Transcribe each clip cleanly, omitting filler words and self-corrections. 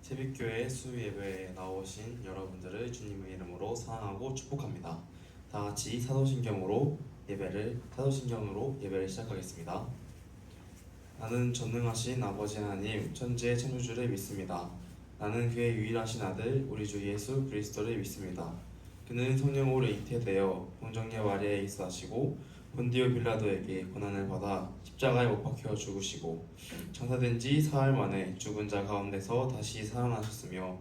새벽교회 수요예배에 나오신 여러분들을 주님의 이름으로 사랑하고 축복합니다. 다 같이 사도신경으로 예배를 시작하겠습니다. 나는 전능하신 아버지 하나님 천지의 창조주를 믿습니다. 나는 그의 유일하신 아들 우리 주 예수 그리스도를 믿습니다. 그는 성령으로 잉태되어 공정녀 마리아에 입사하시고 본디오 빌라도에게 고난을 받아 십자가에 못 박혀 죽으시고 장사된 지 사흘 만에 죽은 자 가운데서 다시 살아나셨으며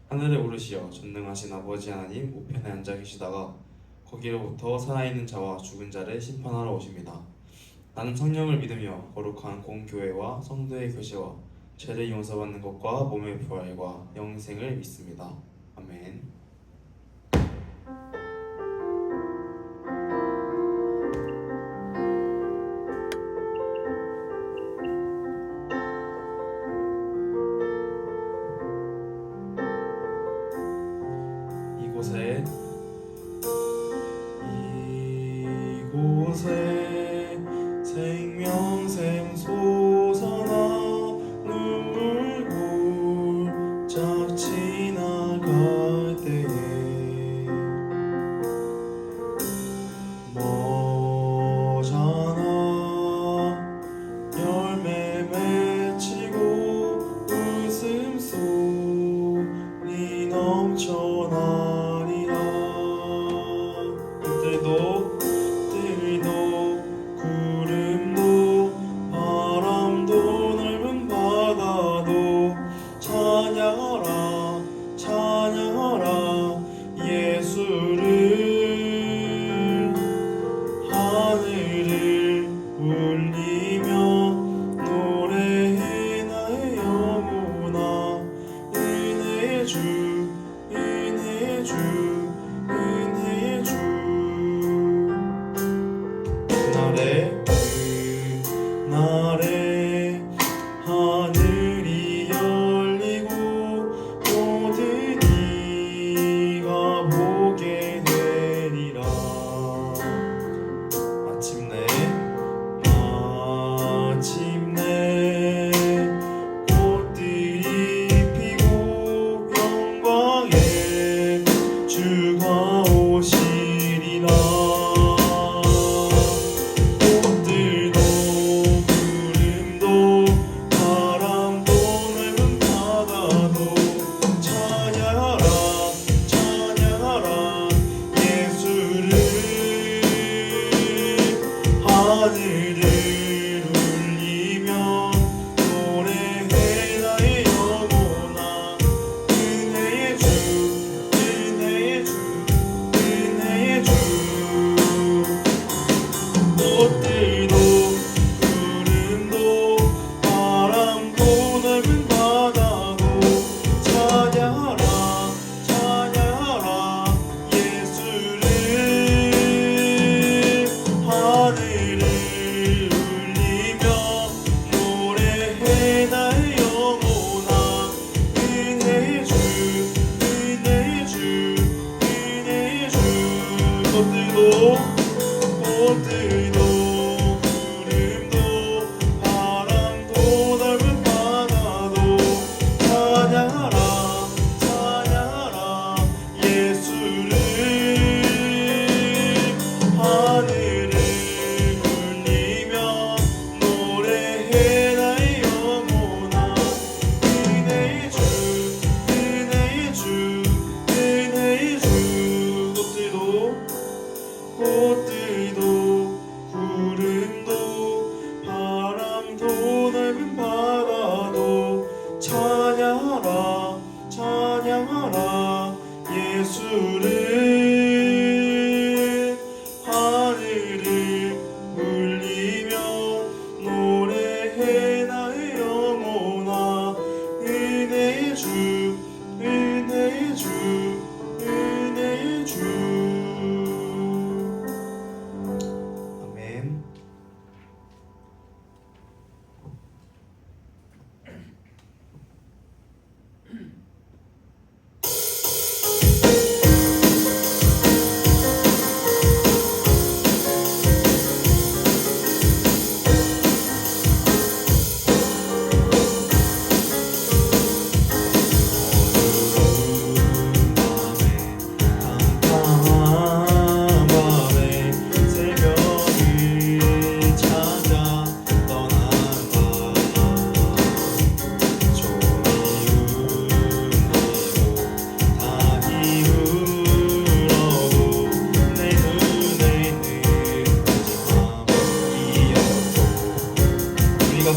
하늘에 오르시어 전능하신 아버지 하나님 우편에 앉아 계시다가 거기로부터 살아있는 자와 죽은 자를 심판하러 오십니다. 나는 성령을 믿으며 거룩한 공교회와 성도의 교제와 죄를 용서받는 것과 몸의 부활과 영생을 믿습니다. 아멘. 이곳에 생명샘 솟아나 눈물 골짝 지나가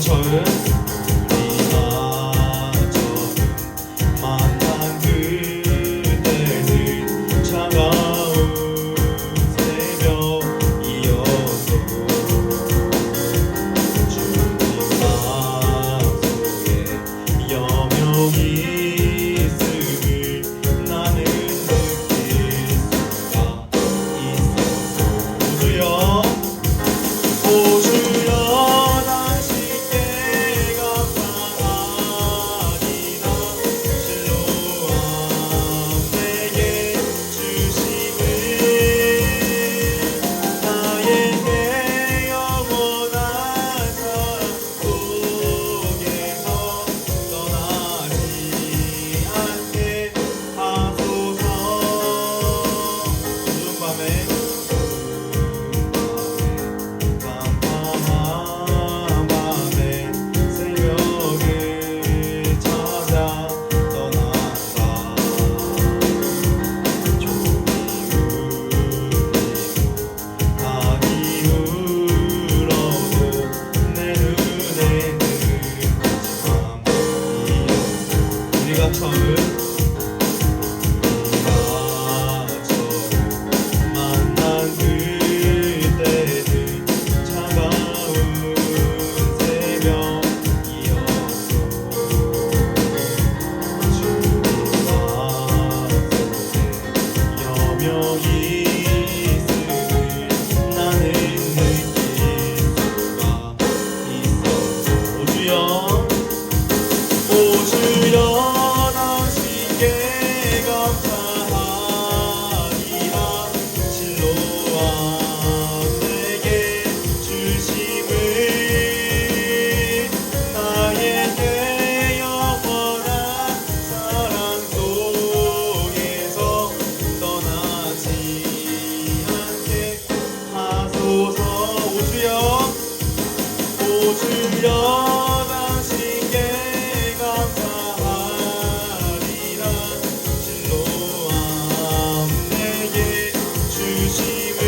처음 만난 그때는 차가운 새벽이었어. 주님 마음속에 여명이 있음을 나는 느낄 수가 있었어. 주여 오 주여 당신께 감사하리라. 실로암 내게 주심을 나에게 영원한 사랑 속에서 떠나지 않게 하소서. 어두운 밤에 깜깜한 밤에 새벽을 찾아 떠난다. 종이 울리고 닭이 울어도 내 눈에는 밤이었어. 우리가 처음 만난 그때는 차가운 새벽이었어. 주님 마음속에 여명이 있음을 나는 느낄 수가 있었어. 오 주여 오 주여 당신께 감사하리라. 실로암 내게 주심을 나에게 영원한 사랑 속에서 떠나지 않게 하소서. 오 주여 오 주여 당신께 감사하리라. 실로암 내게 주심을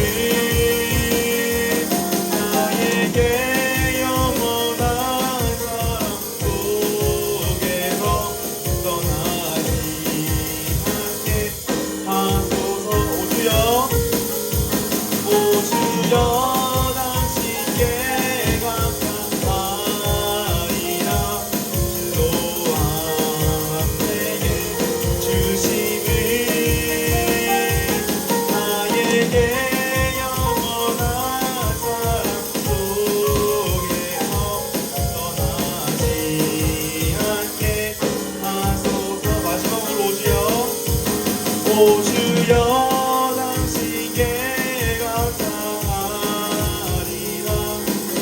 나에게 영원한 사랑 속에서 떠나지 않게 하소서. 오 주여 오 주여 당신께 감사하리라. 실로암 내게 주심을 나에게 영원한 사랑 속에서 떠나지 않게 하소서. 마지막으로 오 주여 오 주여 당신께 감사하리라.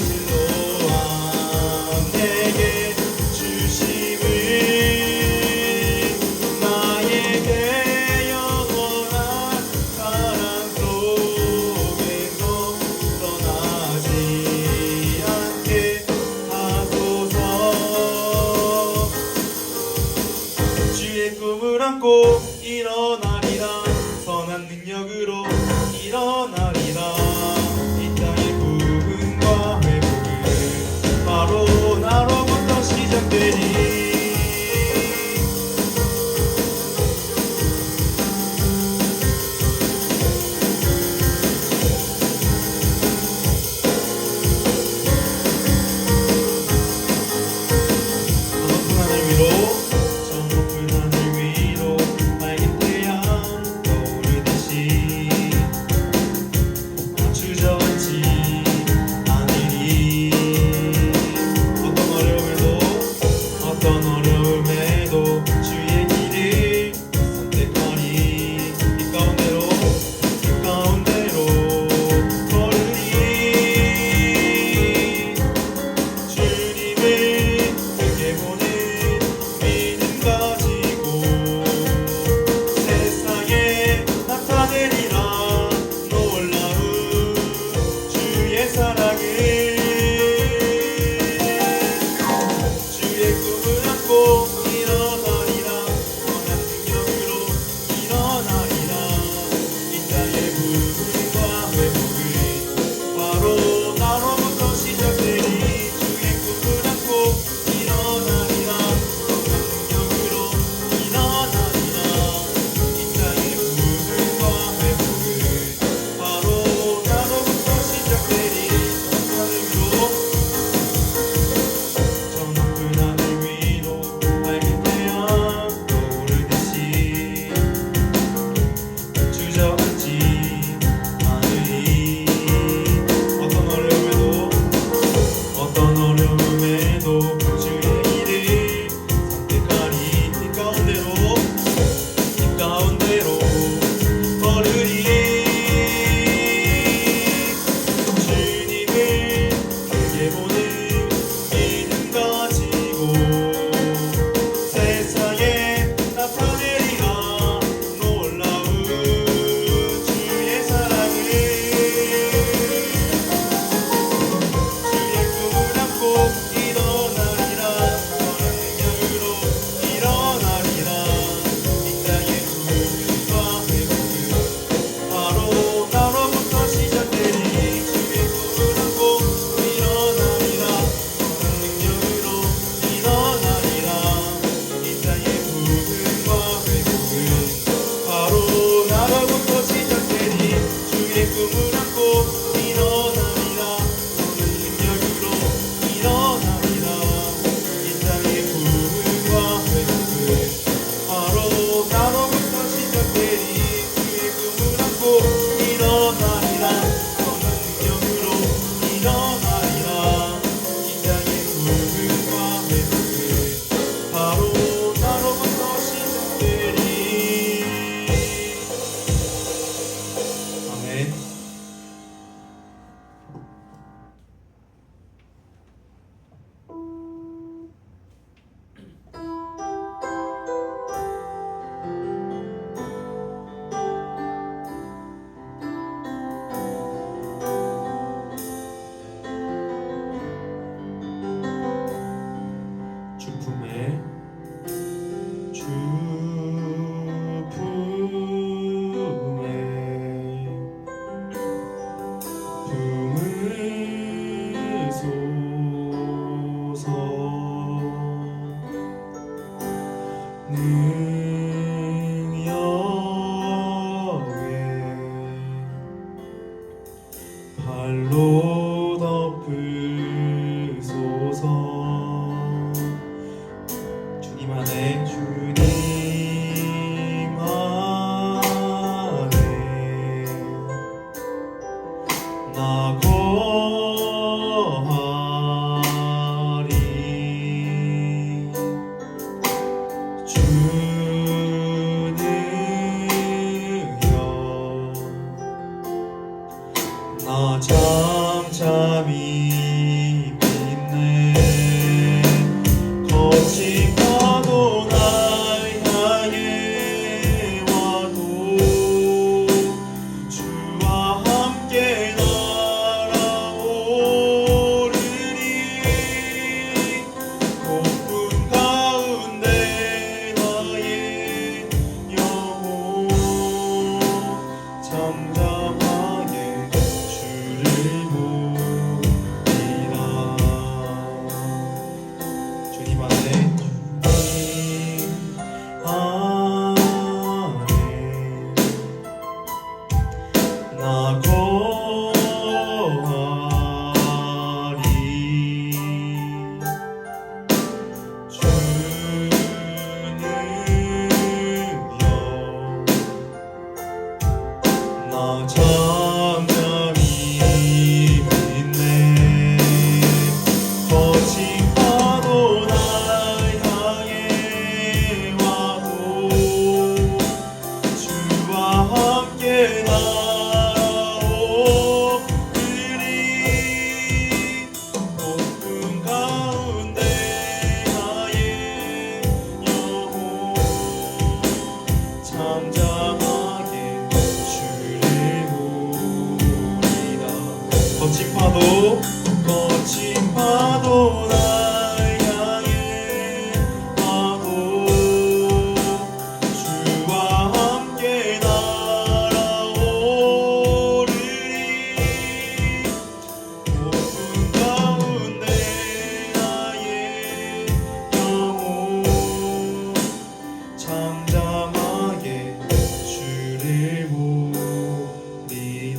실로암 내게 주심을 나에게 영원한 사랑 속에서 떠나지 않게 하소서. 주의 꿈을 안고 일어나리라. 선한 능력으로 일어나리라. 이 땅의 부흥과 회복은 바로 나로부터 시작되리. 저 높은 하늘 위로 맑은 태양 떠오르듯이 주저앉지 않으리. 어떤 어려움에도 주의 길을 선택하리. 이 가운데로 걸으리. 주님을 크게 보는 믿음 가지고 세상에 나타내리라. 놀라운 주의 사랑을. 주의 꿈을 안고 능력에 발로 덮으소서. 주님 안에 나 거하리. 주 능력 나 잠잠히 믿네. 거친 파도 날 향해 와도 주와 함께 날아오르리. 높은 가운데 나의 영혼 잠잠하게 주를 보리라. 주님 안에 나 거하리. 주 능력 나 잠잠히 믿네. 거친 파도 날 향해 와도 주와 함께 날아오르리. 높은 가운데 나의 영혼 잠잠하게 주를 보리라. 거친 파도 날 향해 와도 주와 함께 날아오르리. 높은 가운데 나의 영혼 잠잠하게 주를 보리라.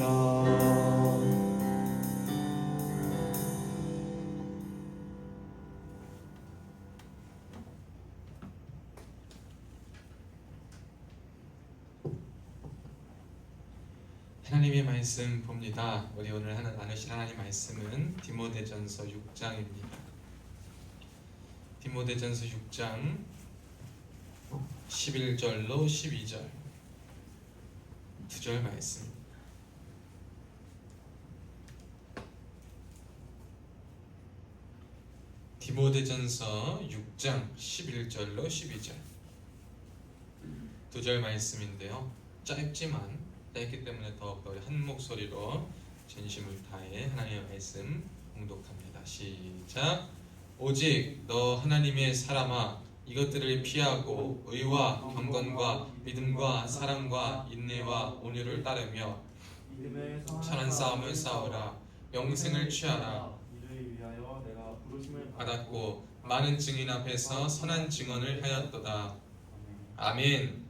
하나님의 말씀 봅니다. 우리 오늘 나누실 하나님 말씀은 디모데전서 6장입니다. 디모데전서 6장 11절로 12절 2절 말씀. 디모데전서 6장 11절로 12절 2절 말씀인데요. 짧지만 짧기 때문에 더욱더 한 목소리로 진심을 다해 하나님의 말씀 봉독합니다. 시작. 오직 너 하나님의 사람아, 이것들을 피하고 의와 경건과 믿음과 사랑과 인내와 온유를 따르며 선한 싸움을 싸우라. 영생을 취하라. 이를 위하여 내가 부르심을 받았고 많은 증인 앞에서 선한 증언을 하였도다. 아멘.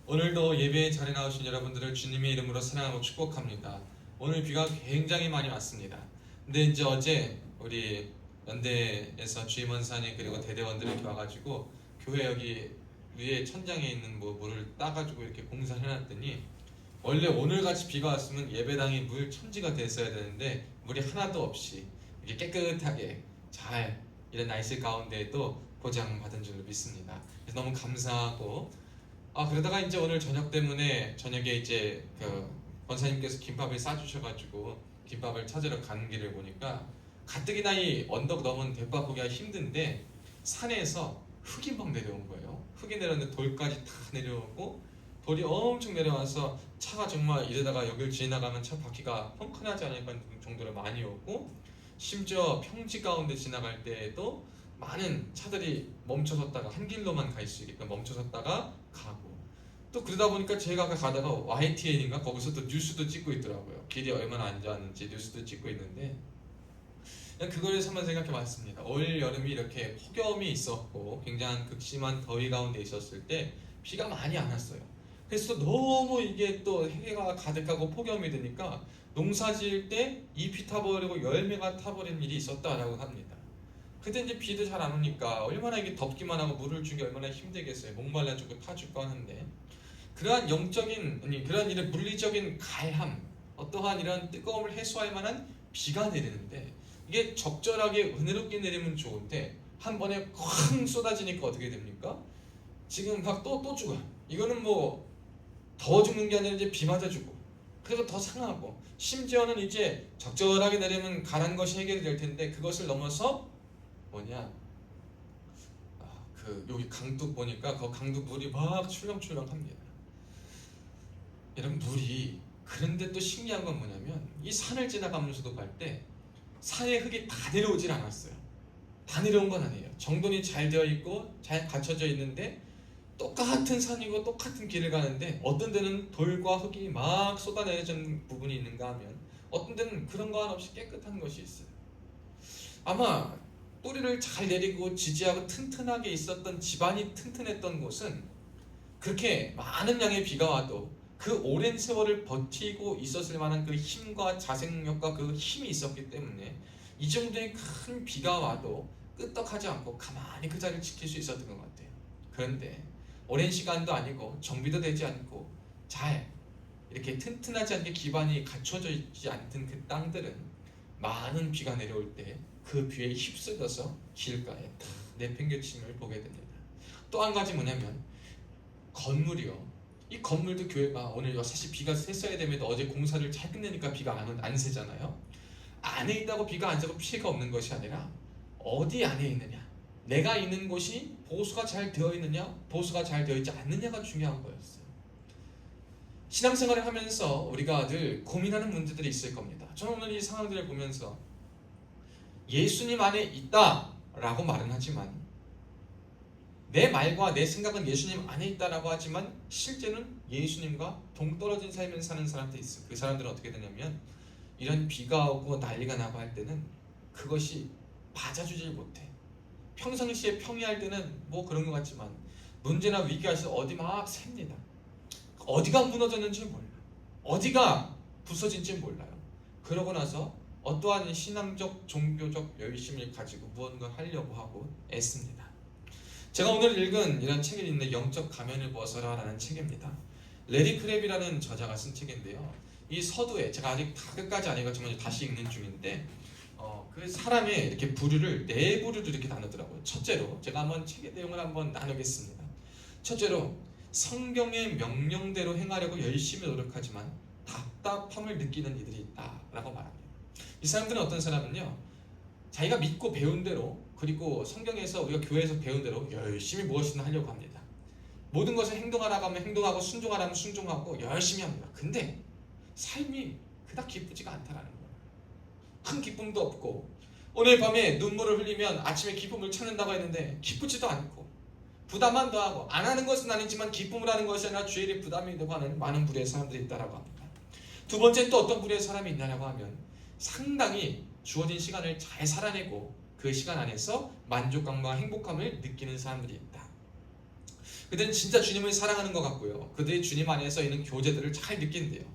오늘도 예배에 자리에 나오신 여러분들을 주님의 이름으로 사랑하고 축복합니다. 오늘 비가 굉장히 많이 왔습니다. 근데 이제 어제 우리 연대에서 주임원사님 그리고 대대원들이 이렇게 와가지고 교회 여기 위에 천장에 있는 물을 따가지고 이렇게 공사를 해놨더니, 원래 오늘같이 비가 왔으면 예배당이 물 천지가 됐어야 되는데 물이 하나도 없이 이렇게 깨끗하게 잘 이런 날씨 가운데에도 보장받은 줄로 믿습니다. 그래서 너무 감사하고, 그러다가 이제 오늘 저녁 때문에 저녁에 이제 권사님께서 김밥을 싸주셔가지고 김밥을 찾으러 가는 길을 보니까 가뜩이나 이 언덕 넘은 대밥 보기가 힘든데 산에서 흙이 막 내려온 거예요. 흙이 내려오는데 돌까지 다 내려오고 돌이 엄청 내려와서 차가 정말 이러다가 여길 지나가면 차 바퀴가 펑크나지 않을 정도로 많이 오고, 심지어 평지 가운데 지나갈 때에도 많은 차들이 멈춰섰다가 한 길로만 갈 수 있게끔 멈춰섰다가 가고, 또 그러다 보니까 제가 가다가 YTN인가 거기서 또 뉴스도 찍고 있더라고요. 길이 얼마나 안 좋았는지 뉴스도 찍고 있는데, 그걸 한번 생각해봤습니다. 올 여름이 이렇게 폭염이 있었고 굉장한 극심한 더위 가운데 있었을 때 비가 많이 안 왔어요. 그래서 너무 이게 또 해가 가득하고 폭염이 되니까 농사 지을 때 잎이 타버리고 열매가 타버리는 일이 있었다라고 합니다. 그때 이제 비도 잘 안 오니까 얼마나 이게 덥기만 하고 물을 주기 얼마나 힘들겠어요. 목말라 죽고 타 죽고 하는데 그러한 영적인 그러한 이런 물리적인 가해함, 어떠한 이런 뜨거움을 해소할 만한 비가 내리는데 이게 적절하게 은혜롭게 내리면 좋은데 한 번에 쾅 쏟아지니까 어떻게 됩니까? 지금 막 또 죽어. 이거는 뭐 더 죽는 게 아니라 이제 비 맞아 죽고 그리고 더 상하고 심지어는 이제 적절하게 내리면 가란 것이 해결이 될 텐데 그것을 넘어서 여기 강둑 보니까 그 강둑 물이 막 출렁출렁합니다. 이런 물이 그런데 또 신기한 건 뭐냐면 이 산을 지나가면서도 갈 때 산의 흙이 다 내려오질 않았어요. 다 내려온 건 아니에요. 정돈이 잘 되어 있고 잘 갖춰져 있는데 똑같은 산이고 똑같은 길을 가는데 어떤 데는 돌과 흙이 막 쏟아내려진 부분이 있는가 하면 어떤 데는 그런 거 하나 없이 깨끗한 것이 있어요. 아마 뿌리를 잘 내리고 지지하고 튼튼하게 있었던 집안이 튼튼했던 곳은 그렇게 많은 양의 비가 와도 그 오랜 세월을 버티고 있었을 만한 그 힘과 자생력과 그 힘이 있었기 때문에 이 정도의 큰 비가 와도 끄떡하지 않고 가만히 그 자리를 지킬 수 있었던 것 같아요. 그런데 오랜 시간도 아니고 정비도 되지 않고 잘 이렇게 튼튼하지 않게 기반이 갖춰져 있지 않던 그 땅들은 많은 비가 내려올 때 그 비에 휩쓸려서 길가에 탁 내팽개침을 보게 됩니다. 또 한 가지 뭐냐면 건물이요. 이 건물도 교회가 오늘 사실 비가 샜어야 되면 어제 공사를 잘 끝내니까 비가 안 새잖아요. 안에 있다고 비가 안 새고 피해가 없는 것이 아니라 어디 안에 있느냐, 내가 있는 곳이 보수가 잘 되어 있느냐, 보수가 잘 되어 있지 않느냐가 중요한 거였어요. 신앙생활을 하면서 우리가 늘 고민하는 문제들이 있을 겁니다. 저는 오늘 이 상황들을 보면서 예수님 안에 있다라고 말은 하지만 내 말과 내 생각은 예수님 안에 있다라고 하지만 실제는 예수님과 동떨어진 삶을 사는 사람들이 있어요. 그 사람들은 어떻게 되냐면 이런 비가 오고 난리가 나고 할 때는 그것이 맞아주질 못해. 평상시에 평이할 때는 뭐 그런 것 같지만 문제나 위기가 있어서 어디 막 셉니다. 어디가 무너졌는지 몰라. 어디가 부서진지 몰라요. 그러고 나서 어떠한 신앙적 종교적 열심을 가지고 무언가 하려고 하고 애씁니다. 제가 오늘 읽은 이런 책이 있는데 영적 가면을 벗어라 라는 책입니다. 레리 크랩이라는 저자가 쓴 책인데요. 이 서두에 제가 아직 다 끝까지 안 읽었지만 다시 읽는 중인데 그 사람의 이렇게 부류를 네 부류로 이렇게 나누더라고요. 첫째로 제가 한번 책의 내용을 한번 나누겠습니다. 첫째로 성경의 명령대로 행하려고 열심히 노력하지만 답답함을 느끼는 이들이 있다라고 말합니다. 이 사람들은 어떤 사람은요, 자기가 믿고 배운 대로 그리고 성경에서 우리가 교회에서 배운 대로 열심히 무엇이든 하려고 합니다. 모든 것을 행동하라고 하면 행동하고 순종하라면 순종하고 열심히 합니다. 근데 삶이 그닥 기쁘지가 않다라는 거예요. 큰 기쁨도 없고 오늘 밤에 눈물을 흘리면 아침에 기쁨을 찾는다고 했는데 기쁘지도 않고 부담만 더하고 안 하는 것은 아니지만 기쁨을 하는 것이 아니라 죄일이 부담이 되고 하는 많은 부류의 사람들이 있다라고 합니다. 두 번째는 또 어떤 부류의 사람이 있냐고 하면 상당히 주어진 시간을 잘 살아내고 그 시간 안에서 만족감과 행복함을 느끼는 사람들이 있다. 그들은 진짜 주님을 사랑하는 것 같고요. 그들이 주님 안에서 있는 교제들을 잘 느낀대요.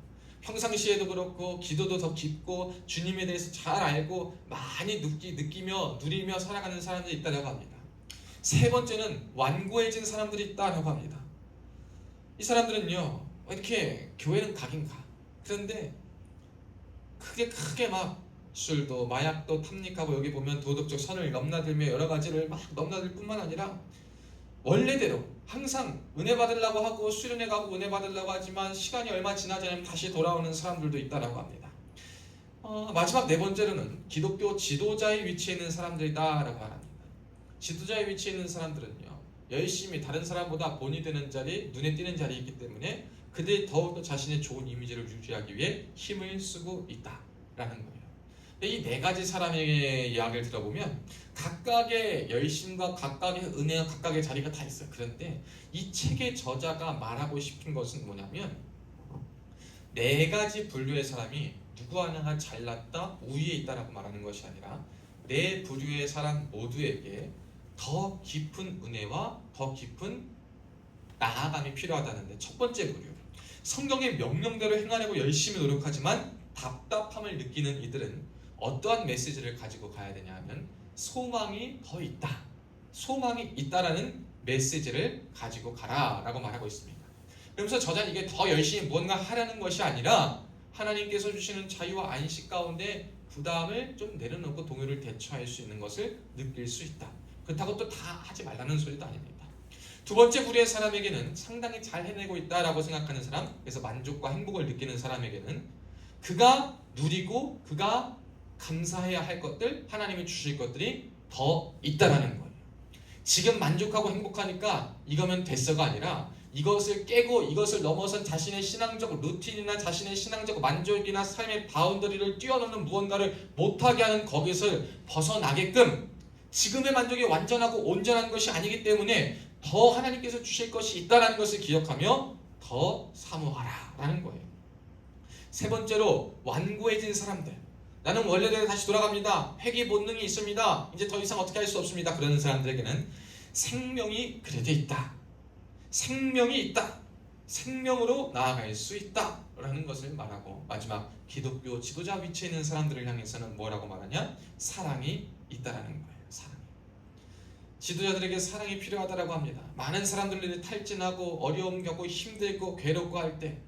평상시에도 그렇고 기도도 더 깊고 주님에 대해서 잘 알고 많이 느끼며 누리며 살아가는 사람들이 있다고 합니다. 세 번째는 완고해진 사람들이 있다고 합니다. 이 사람들은요, 이렇게 교회는 가긴 가. 그런데 크게 막 술도 마약도 탐닉하고 여기 보면 도덕적 선을 넘나들며 여러 가지를 막 넘나들 뿐만 아니라 원래대로 항상 은혜 받으려고 하고 수련회 가고 은혜 받으려고 하지만 시간이 얼마 지나지 않으면 다시 돌아오는 사람들도 있다라고 합니다. 마지막 네 번째로는 기독교 지도자의 위치에 있는 사람들이다라고 말합니다. 지도자의 위치에 있는 사람들은요, 열심히 다른 사람보다 본이 되는 자리, 눈에 띄는 자리에 있기 때문에 그들이 더욱더 자신의 좋은 이미지를 유지하기 위해 힘을 쓰고 있다라는 거예요. 이 네 가지 사람의 이야기를 들어보면 각각의 열심과 각각의 은혜와 각각의 자리가 다 있어요. 그런데 이 책의 저자가 말하고 싶은 것은 뭐냐면 네 가지 분류의 사람이 누구 하나가 잘났다, 우위에 있다라고 말하는 것이 아니라 네 부류의 사람 모두에게 더 깊은 은혜와 더 깊은 나아감이 필요하다는데, 첫 번째 부류, 성경의 명령대로 행하려고 열심히 노력하지만 답답함을 느끼는 이들은 어떠한 메시지를 가지고 가야 되냐 하면 소망이 더 있다, 소망이 있다라는 메시지를 가지고 가라라고 말하고 있습니다. 그러면서 저자는 이게 더 열심히 무언가 하라는 것이 아니라 하나님께서 주시는 자유와 안식 가운데 부담을 좀 내려놓고 동요를 대처할 수 있는 것을 느낄 수 있다. 그렇다고 또 다 하지 말라는 소리도 아닙니다. 두 번째 부류의 사람에게는 상당히 잘 해내고 있다라고 생각하는 사람, 그래서 만족과 행복을 느끼는 사람에게는 그가 누리고 그가 감사해야 할 것들, 하나님이 주실 것들이 더 있다라는 거예요. 지금 만족하고 행복하니까 이거면 됐어가 아니라 이것을 깨고 이것을 넘어선 자신의 신앙적 루틴이나 자신의 신앙적 만족이나 삶의 바운더리를 뛰어넘는 무언가를 못하게 하는 거기서 벗어나게끔, 지금의 만족이 완전하고 온전한 것이 아니기 때문에 더 하나님께서 주실 것이 있다는 것을 기억하며 더 사모하라 라는 거예요. 세 번째로, 완고해진 사람들, 나는 원래대로 다시 돌아갑니다, 회개 본능이 있습니다, 이제 더 이상 어떻게 할 수 없습니다, 그러는 사람들에게는 생명이 그려져 있다, 생명이 있다, 생명으로 나아갈 수 있다 라는 것을 말하고, 마지막 기독교 지도자 위치에 있는 사람들을 향해서는 뭐라고 말하냐? 사랑이 있다라는 거예요. 사랑이. 지도자들에게 사랑이 필요하다라고 합니다. 많은 사람들이 탈진하고 어려움 겪고 힘들고 괴롭고 할 때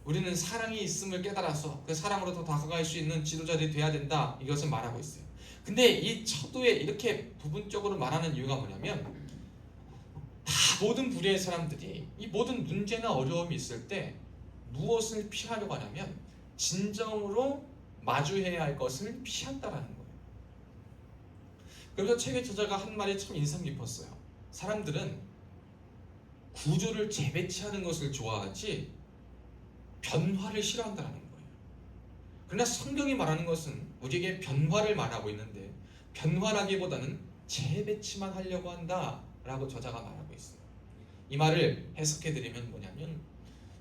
우리는 사랑이 있음을 깨달아서 그 사랑으로 더 다가갈 수 있는 지도자들이 돼야 된다, 이것을 말하고 있어요. 근데 이 처도에 이렇게 부분적으로 말하는 이유가 뭐냐면, 다 모든 부류의 사람들이 이 모든 문제나 어려움이 있을 때 무엇을 피하려고 하냐면 진정으로 마주해야 할 것을 피한다라는 거예요. 그래서 책의 저자가 한 말이 참 인상 깊었어요. 사람들은 구조를 재배치하는 것을 좋아하지 변화를 싫어한다는 거예요. 그러나 성경이 말하는 것은 우리에게 변화를 말하고 있는데, 변화라기보다는 재배치만 하려고 한다라고 저자가 말하고 있어요. 이 말을 해석해드리면 뭐냐면,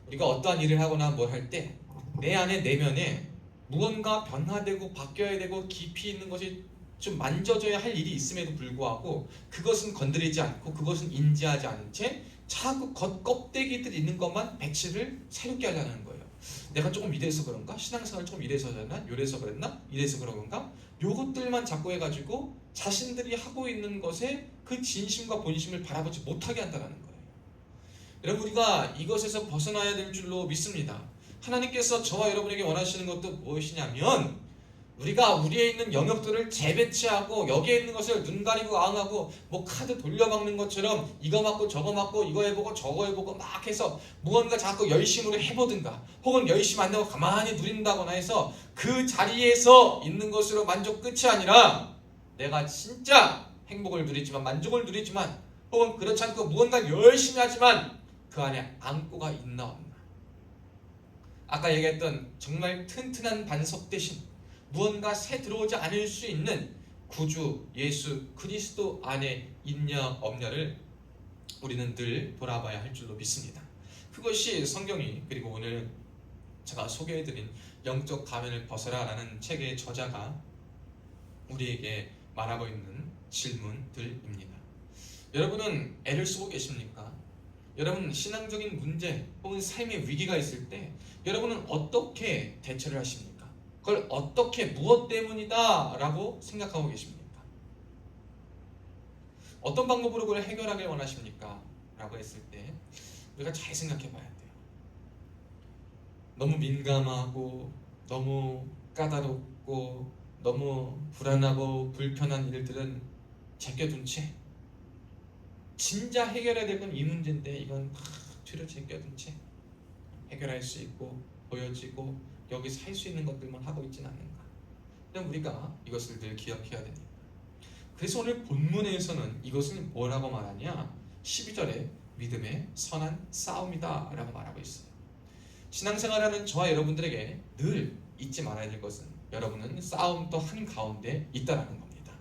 우리가 어떠한 일을 하거나 뭘 할 때 내 안에 내면에 무언가 변화되고 바뀌어야 되고 깊이 있는 것이 좀 만져져야 할 일이 있음에도 불구하고 그것은 건드리지 않고 그것은 인지하지 않은 채 자꾸 겉껍데기들 있는 것만 배치를 새롭게 하려는 거예요. 내가 조금 이래서 그런가? 신앙생활 조금 이래서 그랬나? 요래서 그랬나? 이래서 그런가? 요것들만 자꾸 해가지고 자신들이 하고 있는 것에 그 진심과 본심을 바라보지 못하게 한다는 거예요. 여러분, 우리가 이것에서 벗어나야 될 줄로 믿습니다. 하나님께서 저와 여러분에게 원하시는 것도 무엇이냐면, 우리가 우리에 있는 영역들을 재배치하고 여기에 있는 것을 눈 가리고 앙하고 뭐 카드 돌려막는 것처럼 이거 맞고 저거 맞고 이거 해보고 저거 해보고 막 해서 무언가 자꾸 열심으로 해보든가, 혹은 열심히 안 되고 가만히 누린다거나 해서 그 자리에서 있는 것으로 만족 끝이 아니라, 내가 진짜 행복을 누리지만, 만족을 누리지만, 혹은 그렇지 않고 무언가 열심히 하지만 그 안에 안고가 있나 없나, 아까 얘기했던 정말 튼튼한 반석 대신 무언가 새 들어오지 않을 수 있는 구주 예수 그리스도 안에 있냐 없냐를 우리는 늘 돌아봐야 할 줄로 믿습니다. 그것이 성경이, 그리고 오늘 제가 소개해드린 영적 가면을 벗어라 라는 책의 저자가 우리에게 말하고 있는 질문들입니다. 여러분은 애를 쓰고 계십니까? 여러분, 신앙적인 문제 혹은 삶의 위기가 있을 때 여러분은 어떻게 대처를 하십니까? 그걸 어떻게, 무엇 때문이다 라고 생각하고 계십니까? 어떤 방법으로 그걸 해결하길 원하십니까? 라고 했을 때 우리가 잘 생각해 봐야 돼요. 너무 민감하고 너무 까다롭고 너무 불안하고 불편한 일들은 제껴둔 채, 진짜 해결해야 될 건 이 문제인데 이건 다 뒤로 제껴둔 채 해결할 수 있고 보여지고 여기서 할 수 있는 것들만 하고 있지는 않는가. 그럼 우리가 이것을 늘 기억해야 됩니다. 그래서 오늘 본문에서는 이것을 뭐라고 말하냐? 12절에 믿음의 선한 싸움이다 라고 말하고 있어요. 신앙생활하는 저와 여러분들에게 늘 잊지 말아야 될 것은, 여러분은 싸움 또 한가운데 있다라는 겁니다.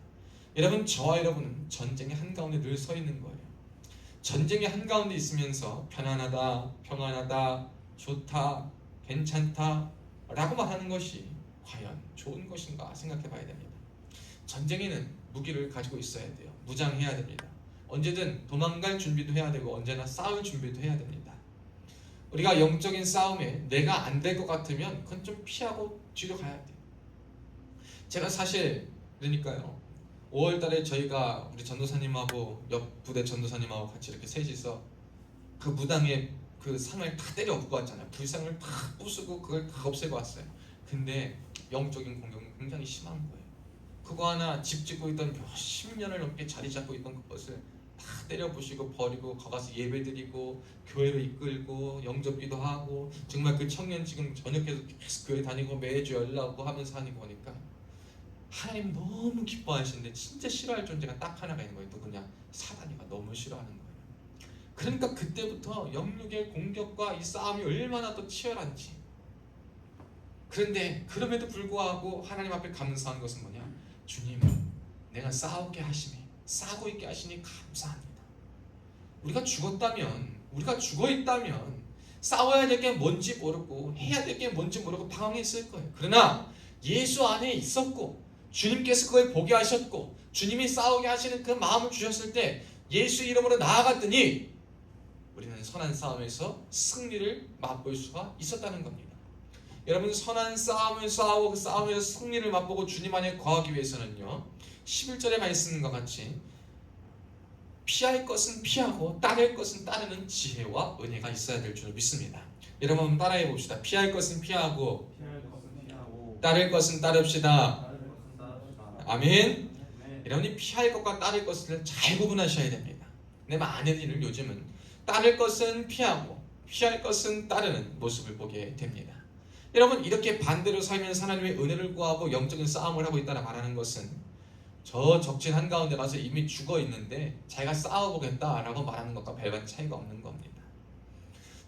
여러분, 저와 여러분은 전쟁의 한가운데 늘 서 있는 거예요. 전쟁의 한가운데 있으면서 편안하다, 평안하다, 좋다, 괜찮다 라고 말하는 것이 과연 좋은 것인가 생각해 봐야 됩니다. 전쟁에는 무기를 가지고 있어야 돼요. 무장해야 됩니다. 언제든 도망갈 준비도 해야 되고 언제나 싸울 준비도 해야 됩니다. 우리가 영적인 싸움에 내가 안 될 것 같으면 그건 좀 피하고 뒤로 가야 돼요. 제가 사실 그러니까요, 5월달에 저희가 우리 전도사님하고 옆 부대 전도사님하고 같이 이렇게 셋이서 그 무당의 그 상을 다 때려 엎고 왔잖아요. 불상을 다 부수고 그걸 다 없애고 왔어요. 근데 영적인 공격이 굉장히 심한 거예요. 그거 하나 집 짓고 있던 몇십 년을 넘게 자리 잡고 있던 그것을 다 때려 부시고 버리고 거기서 예배드리고 교회로 이끌고 영접기도 하고, 정말 그 청년 지금 저녁에도 계속 교회 다니고 매주 연락하고 하면서 하는 거니까 하나님 너무 기뻐하시는데 진짜 싫어할 존재가 딱 하나가 있는 거예요. 누구냐? 사단이가 너무 싫어하는 거예요. 그러니까 그때부터 영육의 공격과 이 싸움이 얼마나 더 치열한지. 그런데 그럼에도 불구하고 하나님 앞에 감사한 것은 뭐냐? 주님, 내가 싸우게 하시니, 싸고 있게 하시니 감사합니다. 우리가 죽었다면, 우리가 죽어있다면 싸워야 될 게 뭔지 모르고 해야 될 게 뭔지 모르고 당황했을 거예요. 그러나 예수 안에 있었고 주님께서 그걸 보게 하셨고 주님이 싸우게 하시는 그 마음을 주셨을 때 예수 이름으로 나아갔더니 우리는 선한 싸움에서 승리를 맛볼 수가 있었다는 겁니다. 여러분, 선한 싸움을 싸우고 그 싸움에서 승리를 맛보고 주님 안에 거하기 위해서는요, 11절의 말씀과 같이 피할 것은 피하고 따를 것은 따르는 지혜와 은혜가 있어야 될 줄 믿습니다. 여러분 한번 따라해 봅시다. 피할 것은 피하고 따를 것은 따릅시다. 아멘. 여러분이 피할 것과 따를 것을 잘 구분하셔야 됩니다. 근데 많은 일을 요즘은 따를 것은 피하고 피할 것은 따르는 모습을 보게 됩니다. 여러분, 이렇게 반대로 살면서 하나님의 은혜를 구하고 영적인 싸움을 하고 있다라 말하는 것은 저 적진 한가운데 가서 이미 죽어 있는데 자기가 싸워보겠다라고 말하는 것과 별반 차이가 없는 겁니다.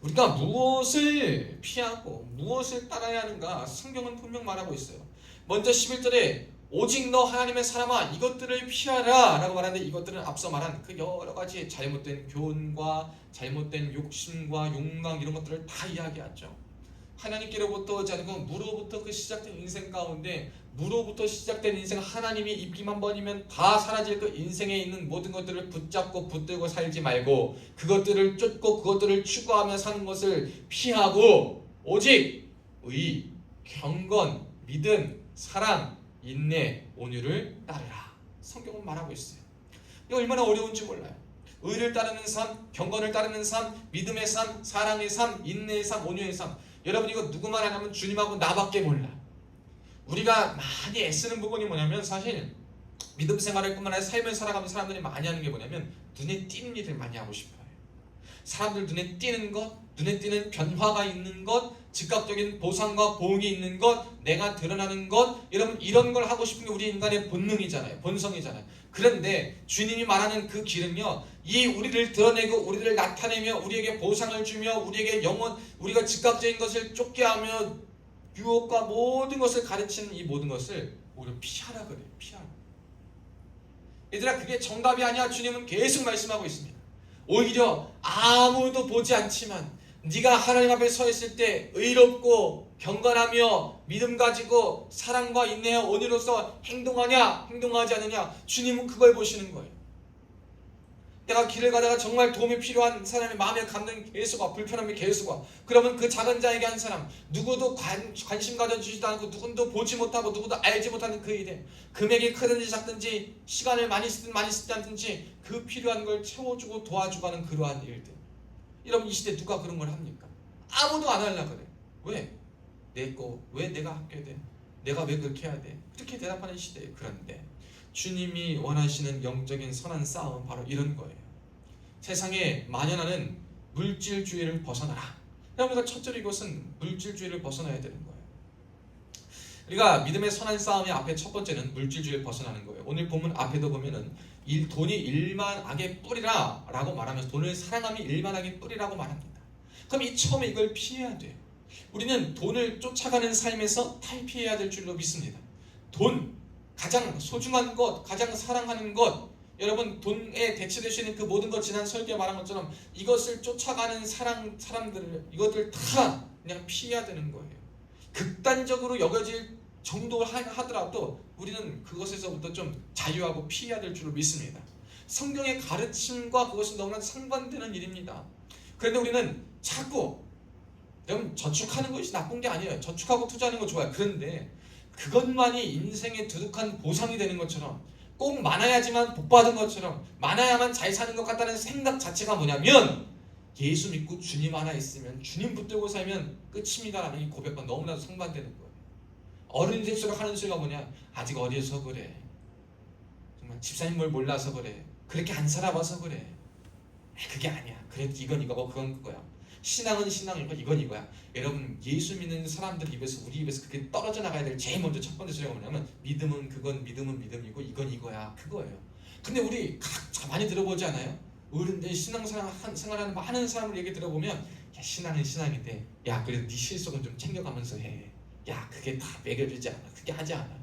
우리가 무엇을 피하고 무엇을 따라야 하는가 성경은 분명 말하고 있어요. 먼저 11절에 오직 너 하나님의 사람아 이것들을 피하라 라고 말하는데, 이것들은 앞서 말한 그 여러 가지 잘못된 교훈과 잘못된 욕심과 욕망 이런 것들을 다 이야기하죠. 하나님께로부터 오지 않고 무로부터 그 시작된 인생 가운데, 무로부터 시작된 인생, 하나님이 입기만 번이면 다 사라질 그 인생에 있는 모든 것들을 붙잡고 붙들고 살지 말고 그것들을 쫓고 그것들을 추구하며 사는 것을 피하고 오직 의, 경건, 믿음, 사랑, 인내, 온유를 따르라. 성경은 말하고 있어요. 이거 얼마나 어려운지 몰라요. 의를 따르는 삶, 경건을 따르는 삶, 믿음의 삶, 사랑의 삶, 인내의 삶, 온유의 삶. 여러분, 이거 누구만 하냐면 주님하고 나밖에 몰라. 우리가 많이 애쓰는 부분이 뭐냐면, 사실 믿음 생활을 뿐만 아니라 삶을 살아가면 사람들이 많이 하는 게 뭐냐면 눈에 띄는 일을 많이 하고 싶어요. 사람들 눈에 띄는 것, 눈에 띄는 변화가 있는 것, 즉각적인 보상과 보응이 있는 것, 내가 드러나는 것, 여러분 이런 걸 하고 싶은 게 우리 인간의 본능이잖아요. 본성이잖아요. 그런데 주님이 말하는 그 길은요, 이 우리를 드러내고 우리를 나타내며 우리에게 보상을 주며 우리에게 영원, 우리가 즉각적인 것을 쫓게 하며 유혹과 모든 것을 가르치는 이 모든 것을 오히려 피하라 그래요. 피하라. 얘들아, 그게 정답이 아니야. 주님은 계속 말씀하고 있습니다. 오히려 아무도 보지 않지만 네가 하나님 앞에 서 있을 때 의롭고 경건하며 믿음 가지고 사랑과 인내와 온유로서 행동하냐 행동하지 않느냐, 주님은 그걸 보시는 거예요. 내가 길을 가다가 정말 도움이 필요한 사람의 마음에 감는 계속 불편함이 계속 와. 그러면 그 작은 자에게 한 사람, 누구도 관심 가져주지도 않고 누구도 보지 못하고 누구도 알지 못하는 그 일에 금액이 크든지 작든지 시간을 많이 쓰든 많이 쓰지 않든지 그 필요한 걸 채워주고 도와주고 하는 그러한 일들. 여러분, 이 시대 누가 그런 걸 합니까? 아무도 안 하려고 그래. 왜? 왜 내가 하게 돼? 내가 왜 그렇게 해야 돼? 그렇게 대답하는 시대예요. 그런데 주님이 원하시는 영적인 선한 싸움은 바로 이런 거예요. 세상에 만연하는 물질주의를 벗어나라. 그러니까 첫째로 이것은 물질주의를 벗어나야 되는 거예요. 우리가 믿음의 선한 싸움의 앞에 첫 번째는 물질주의를 벗어나는 거예요. 오늘 본문 앞에도 보면은 돈이 일만 악의 뿌리라 라고 말하면서 돈을 사랑함이 일만 악의 뿌리라고 말합니다. 그럼 이 처음에 이걸 피해야 돼요. 우리는 돈을 쫓아가는 삶에서 탈피해야 될 줄로 믿습니다. 돈, 가장 소중한 것, 가장 사랑하는 것, 여러분 돈에 대체될 수 있는 그 모든 것, 지난 설교에 말한 것처럼 이것을 쫓아가는 사람들을, 이것들 다 그냥 피해야 되는 거예요. 극단적으로 여겨질 정도를 하더라도 우리는 그것에서부터 좀 자유하고 피해야 될 줄로 믿습니다. 성경의 가르침과 그것은 너무나 상반되는 일입니다. 그런데 우리는 자꾸 여러분 저축하는 것이 나쁜 게 아니에요. 저축하고 투자하는 거 좋아요. 그런데 그것만이 인생의 두둑한 보상이 되는 것처럼 꼭 많아야지만 복받은 것처럼 많아야만 잘 사는 것 같다는 생각 자체가 뭐냐면 예수 믿고 주님 하나 있으면 주님 붙들고 살면 끝입니다라는 이 고백과 너무나도 상반되는 거예요. 어른이 될수록 하는 소리가 뭐냐? 아직 어려서 그래. 정말 집사님 뭘 몰라서 그래. 그렇게 안 살아봐서 그래. 그게 아니야. 그래도 이건 이거고 그건 그거야. 신앙은 신앙이고 이건 이거야. 여러분 예수 믿는 사람들 입에서 우리 입에서 그게 떨어져 나가야 될 제일 먼저 첫 번째 소리가 뭐냐면 믿음은 그건 믿음은 믿음이고 이건 이거야. 그거예요. 근데 우리 많이 들어보지 않아요? 어른들 신앙생활하는 많은 사람을 얘기 들어보면 야 신앙은 신앙인데 야 그래도 네 실속은 좀 챙겨가면서 해. 야 그게 다 먹여주지 않아. 그게 하지 않아.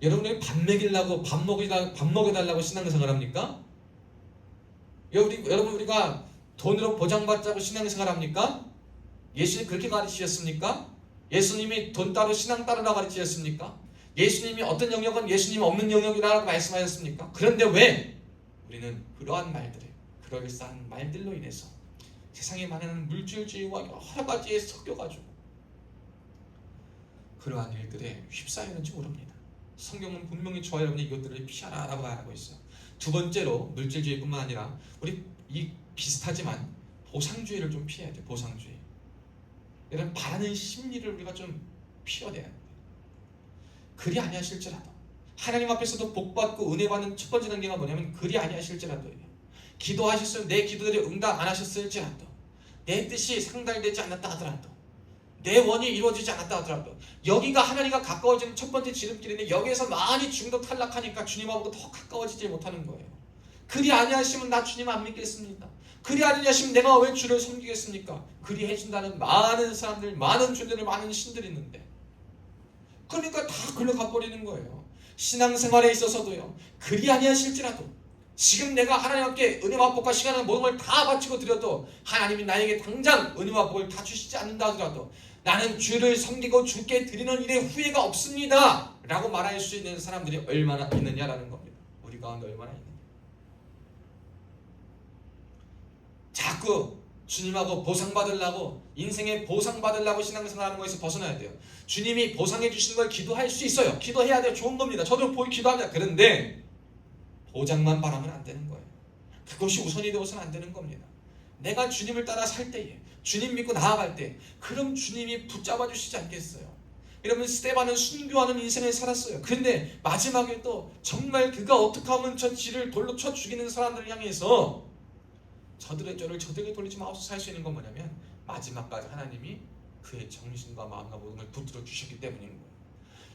여러분들이 밥 먹이려고 밥 먹여달라고 신앙생활 합니까? 여러분 우리가 돈으로 보장받자고 신앙생활 합니까? 예수님 그렇게 가르치셨습니까? 예수님이 돈 따로 신앙 따로라 가르치셨습니까? 예수님이 어떤 영역은 예수님 없는 영역이라고 말씀하셨습니까? 그런데 왜 우리는 그러한 말들을 그럴싸한 말들로 인해서 세상에 많은 물질주의와 여러 가지에 섞여가지고 그러한 일들에 휩싸이는지 모릅니다. 성경은 분명히 저와 여러분이 이것들을 피하라라고 말하고 있어요. 두 번째로 물질주의뿐만 아니라 우리 이 비슷하지만 보상주의를 좀 피해야 돼요. 보상주의. 이런 바라는 심리를 우리가 좀 피워내야 돼요. 그리 아니하실지라도 하나님 앞에서도 복받고 은혜받는 첫 번째 단계가 뭐냐면 그리 아니하실지라도예요. 기도하셨으면 내 기도들이 응답 안 하셨을지라도 내 뜻이 상달되지 않았다 하더라도 내 원이 이루어지지 않았다 하더라도 여기가 하나님과 가까워지는 첫 번째 지름길인데 여기에서 많이 중도 탈락하니까 주님하고 더 가까워지지 못하는 거예요. 그리 아니하시면 나 주님 안 믿겠습니다. 그리 아니하시면 내가 왜 주를 섬기겠습니까? 그리 해준다는 많은 사람들, 많은 주들을 많은 신들이 있는데 그러니까 다 글로 가버리는 거예요. 신앙생활에 있어서도요. 그리 아니하실지라도 지금 내가 하나님 앞에 은혜와 복과 시간을 모든 걸 다 바치고 드려도 하나님이 나에게 당장 은혜와 복을 다 주시지 않는다 하더라도 나는 주를 섬기고 주께 드리는 일에 후회가 없습니다 라고 말할 수 있는 사람들이 얼마나 있느냐라는 겁니다. 우리 가운데 얼마나 있느냐. 자꾸 주님하고 보상받으려고 인생에 보상받으려고 신앙생활하는 것에서 벗어나야 돼요. 주님이 보상해 주시는 걸 기도할 수 있어요. 기도해야 돼요. 좋은 겁니다. 저도 기도합니다. 그런데 보장만 바라면 안 되는 거예요. 그것이 우선이 되어서는 안 되는 겁니다. 내가 주님을 따라 살 때에 주님 믿고 나아갈 때 그럼 주님이 붙잡아 주시지 않겠어요. 여러분 스데반은 순교하는 인생을 살았어요. 그런데 마지막에 또 정말 그가 어떻게 하면 저 지를 돌로 쳐 죽이는 사람들을 향해서 저들의 죄를 저들에게 돌리지 마옵소서 할 수 있는 건 뭐냐면 마지막까지 하나님이 그의 정신과 마음과 모든 걸 붙들어 주셨기 때문인 거예요.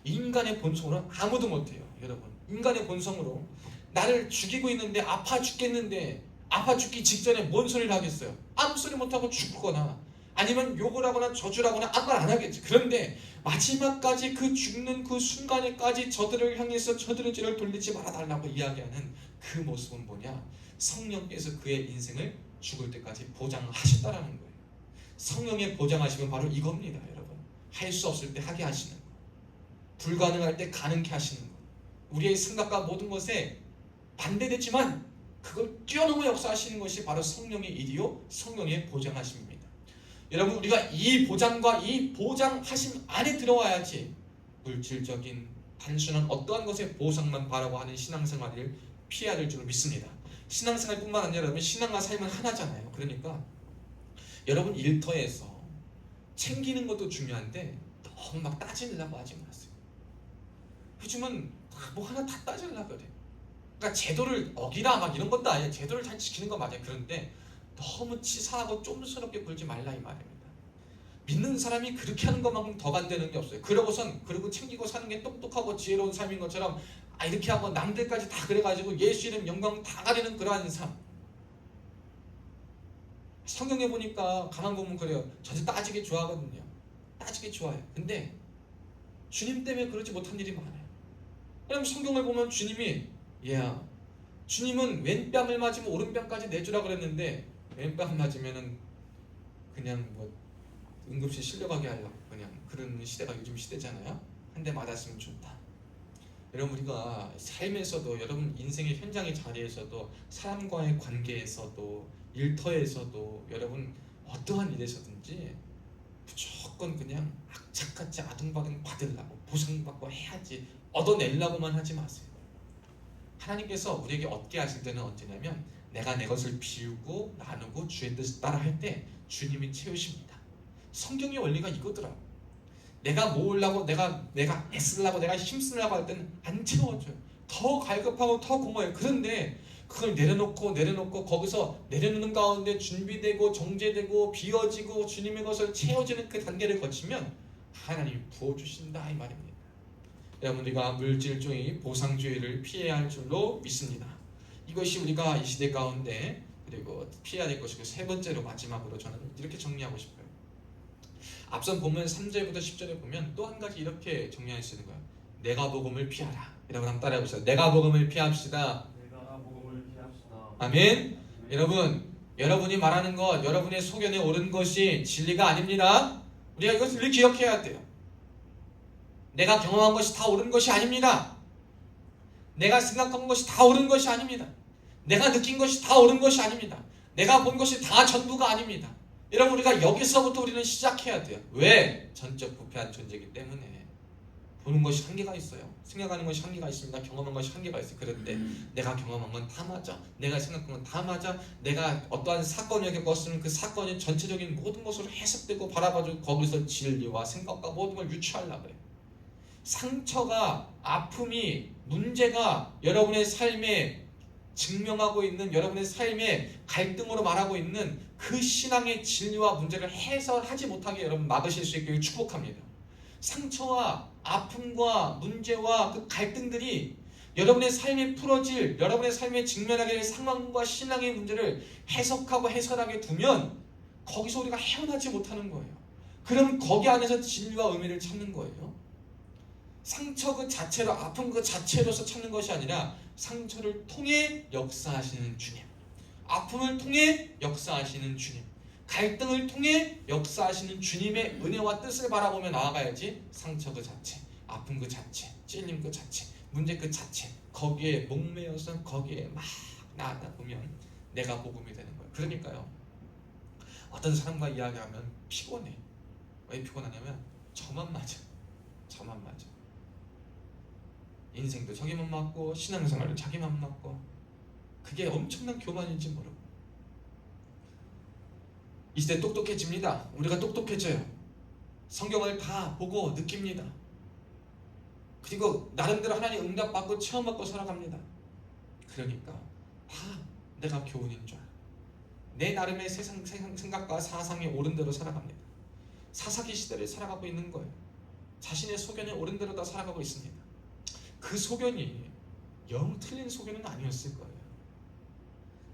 인간의 본성으로 아무도 못해요. 여러분 인간의 본성으로 나를 죽이고 있는데 아파 죽겠는데 아파 죽기 직전에 뭔 소리를 하겠어요? 아무 소리 못하고 죽거나 아니면 욕을 하거나 저주를 하거나 아무 말 안 하겠지. 그런데 마지막까지 그 죽는 그 순간에까지 저들을 향해서 저들의 죄를 돌리지 말아달라고 이야기하는 그 모습은 뭐냐? 성령께서 그의 인생을 죽을 때까지 보장하셨다라는 거예요. 성령의 보장하심은 바로 이겁니다. 여러분 할 수 없을 때 하게 하시는 거, 불가능할 때 가능케 하시는 거, 우리의 생각과 모든 것에 반대됐지만 그걸 뛰어넘어 역사하시는 것이 바로 성령의 일이요 성령의 보장하심입니다. 여러분 우리가 이 보장과 이 보장하심 안에 들어와야지 물질적인 단순한 어떠한 것의 보상만 바라고 하는 신앙생활을 피해야 될 줄 믿습니다. 신앙생활뿐만 아니라 여러분 신앙과 삶은 하나잖아요. 그러니까 여러분 일터에서 챙기는 것도 중요한데 너무 막 따지려고 하지 마세요. 요즘은 뭐 하나 다 따지려고 그래. 그러니까 제도를 어기라 막 이런 것도 아니에요. 제도를 잘 지키는 건 맞아요. 그런데 너무 치사하고 쫌스럽게 굴지 말라 이 말입니다. 믿는 사람이 그렇게 하는 것만큼 더 간다는 게 없어요. 그러고 챙기고 사는 게 똑똑하고 지혜로운 삶인 것처럼 이렇게 하고 남들까지 다 그래가지고 예수 이름 영광 다 가리는 그러한 삶. 성경에 보니까 가만 보면 그래요. 저도 따지기 좋아하거든요. 따지기 좋아해요. 근데 주님 때문에 그러지 못한 일이 많아요. 그럼 성경을 보면 주님이 주님은 왼뺨을 맞으면 오른뺨까지 내주라 그랬는데 왼뺨 맞으면은 그냥 뭐 응급실 실려가게 하려고 그냥 그런 시대가 요즘 시대잖아요. 한 대 맞았으면 좋다. 여러분 우리가 삶에서도 여러분 인생의 현장의 자리에서도 사람과의 관계에서도 일터에서도 여러분 어떠한 일에서든지 무조건 그냥 악착같이 아둥바둥 받으려고 보상받고 해야지 얻어내려고만 하지 마세요. 하나님께서 우리에게 얻게 하실 때는 언제냐면 내가 내 것을 비우고 나누고 주의 뜻을 따라 할 때 주님이 채우십니다. 성경의 원리가 이거더라고. 내가 모으려고 내가 애쓰려고 내가 힘쓰려고 할 때는 안 채워줘요. 더 갈급하고 더 공허해요. 그런데 그걸 내려놓고 거기서 내려놓는 가운데 준비되고 정제되고 비워지고 주님의 것을 채워지는 그 단계를 거치면 하나님이 부어주신다 이 말입니다. 여러분 우리가 물질주의, 보상주의를 피해야 할 줄로 믿습니다. 이것이 우리가 이 시대 가운데 그리고 피해야 될 것이고 세 번째로 마지막으로 저는 이렇게 정리하고 싶어요. 앞선 보면 3절부터 10절에 보면 또 한 가지 이렇게 정리할 수 있는 거예요. 내가 복음을 피하라. 여러분 한번 따라해 보세요. 내가 복음을 피합시다. 내가 복음을 피합시다. 아멘. 여러분이 말하는 것, 여러분의 소견에 옳은 것이 진리가 아닙니다. 우리가 이것을 늘 기억해야 돼요. 내가 경험한 것이 다 옳은 것이 아닙니다. 내가 생각한 것이 다 옳은 것이 아닙니다. 내가 느낀 것이 다 옳은 것이 아닙니다. 내가 본 것이 다 전부가 아닙니다. 여러분 우리가 여기서부터 우리는 시작해야 돼요. 왜? 전적 부패한 존재이기 때문에 보는 것이 한계가 있어요. 생각하는 것이 한계가 있습니다. 경험한 것이 한계가 있어요. 그런데 내가 경험한 건 다 맞아. 내가 생각한 건 다 맞아. 내가 어떠한 사건을 겪었으면 그 사건이 전체적인 모든 것으로 해석되고 바라봐주고 거기서 진리와 생각과 모든 걸 유추하려고 해요. 상처가, 아픔이, 문제가 여러분의 삶에 증명하고 있는 여러분의 삶의 갈등으로 말하고 있는 그 신앙의 진리와 문제를 해설하지 못하게 여러분 막으실 수 있기를 축복합니다. 상처와 아픔과 문제와 그 갈등들이 여러분의 삶에 풀어질 여러분의 삶에 직면하게 될 상황과 신앙의 문제를 해석하고 해설하게 두면 거기서 우리가 헤어나지 못하는 거예요. 그럼 거기 안에서 진리와 의미를 찾는 거예요. 상처 그 자체로 아픔 그 자체로서 찾는 것이 아니라 상처를 통해 역사하시는 주님, 아픔을 통해 역사하시는 주님, 갈등을 통해 역사하시는 주님의 은혜와 뜻을 바라보며 나아가야지 상처 그 자체, 아픔 그 자체, 찔림 그 자체, 문제 그 자체 거기에 목매여서 거기에 막 나아가다 보면 내가 복음이 되는 거예요. 그러니까요 어떤 사람과 이야기하면 피곤해. 왜 피곤하냐면 저만 맞아. 인생도 저기만 맞고 신앙생활도 자기만 맞고 그게 엄청난 교만인지 모르고 이 시대 똑똑해집니다. 우리가 똑똑해져요. 성경을 다 보고 느낍니다. 그리고 나름대로 하나님 응답받고 체험받고 살아갑니다. 그러니까 다 내가 교훈인 줄 알아. 내 나름의 세상 생각과 사상이 옳은 대로 살아갑니다. 사사기 시대를 살아가고 있는 거예요. 자신의 소견에 옳은 대로 다 살아가고 있습니다. 그 소견이 영 틀린 소견은 아니었을 거예요.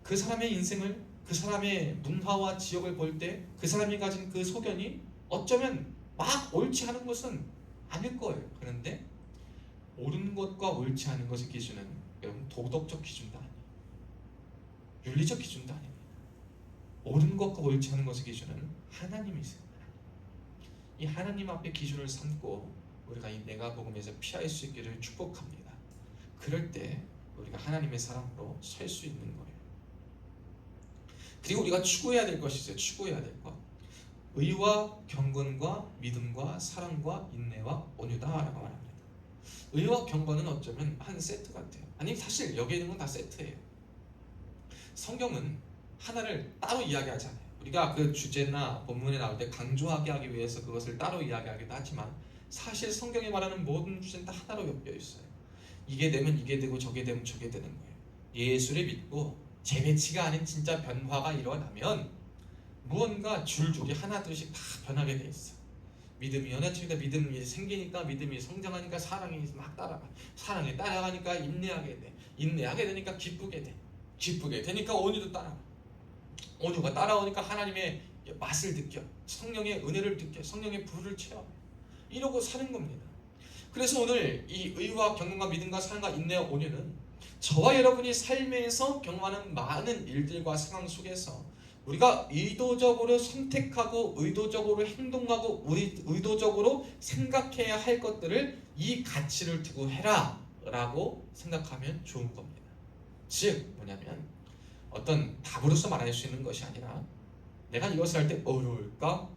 그 사람의 인생을, 그 사람의 문화와 지역을 볼 때 그 사람이 가진 그 소견이 어쩌면 막 옳지 않은 것은 아닐 거예요. 그런데 옳은 것과 옳지 않은 것의 기준은 여러분 도덕적 기준도 아니에요. 윤리적 기준도 아닙니다. 옳은 것과 옳지 않은 것의 기준은 하나님이세요. 이 하나님 앞에 기준을 삼고 우리가 이 내가 복음에서 피할 수 있기를 축복합니다. 그럴 때 우리가 하나님의 사람으로 설 수 있는 거예요. 그리고 우리가 추구해야 될 것이 있어요. 추구해야 될 것. 의와 경건과 믿음과 사랑과 인내와 온유다라고 말합니다. 의와 경건은 어쩌면 한 세트 같아요. 아니 사실 여기 있는 건 다 세트예요. 성경은 하나를 따로 이야기하지 않아요. 우리가 그 주제나 본문에 나올 때 강조하게 하기 위해서 그것을 따로 이야기하기도 하지만 사실 성경에 말하는 모든 주제는 다 하나로 엮여 있어요. 이게 되면 이게 되고 저게 되면 저게 되는 거예요. 예수를 믿고 재배치가 아닌 진짜 변화가 일어나면 무언가 줄줄이 하나둘씩 다 변하게 돼 있어. 믿음이 연해지니까 믿음이 생기니까 믿음이 성장하니까 사랑이 막 따라가. 사랑이 따라가니까 인내하게 돼. 인내하게 되니까 기쁘게 돼. 기쁘게 되니까 온유도 따라가. 온유가 따라오니까 하나님의 맛을 느껴. 성령의 은혜를 느껴. 성령의 불을 체험해. 이러고 사는 겁니다. 그래서 오늘 이 의와 경건과 믿음과 사랑과 인내와 온유는 저와 여러분이 삶에서 경험하는 많은 일들과 상황 속에서 우리가 의도적으로 선택하고 의도적으로 행동하고 의도적으로 생각해야 할 것들을 이 가치를 두고 해라 라고 생각하면 좋은 겁니다. 즉 뭐냐면 어떤 답으로서 말할 수 있는 것이 아니라 내가 이것을 할 때 어려울까?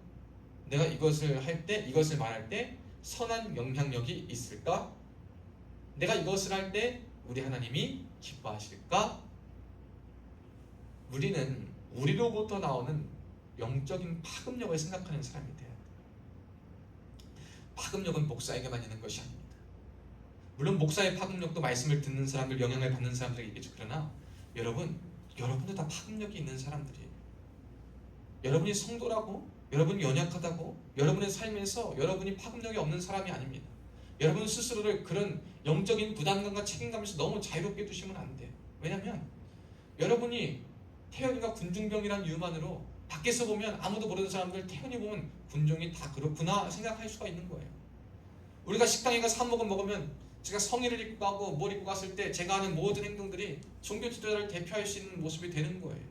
내가 이것을 할 때 이것을 말할 때 선한 영향력이 있을까? 내가 이것을 할 때 우리 하나님이 기뻐하실까? 우리는 우리로부터 나오는 영적인 파급력을 생각하는 사람이 돼야 돼요. 파급력은 목사에게만 있는 것이 아닙니다. 물론 목사의 파급력도 말씀을 듣는 사람들, 영향을 받는 사람들에게 있겠죠. 그러나 여러분도 다 파급력이 있는 사람들이에요. 여러분이 성도라고, 여러분이 연약하다고, 여러분의 삶에서 여러분이 파급력이 없는 사람이 아닙니다. 여러분 스스로를 그런 영적인 부담감과 책임감에서 너무 자유롭게 두시면 안 돼요. 왜냐하면 여러분이 태연이가 군중병이라는 이유만으로 밖에서 보면 아무도 모르는 사람들 태연이 보면 군중이 다 그렇구나 생각할 수가 있는 거예요. 우리가 식당에 가서 한몫을 먹으면 제가 성의를 입고 가고 뭘 입고 갔을 때 제가 하는 모든 행동들이 종교 지도자를 대표할 수 있는 모습이 되는 거예요.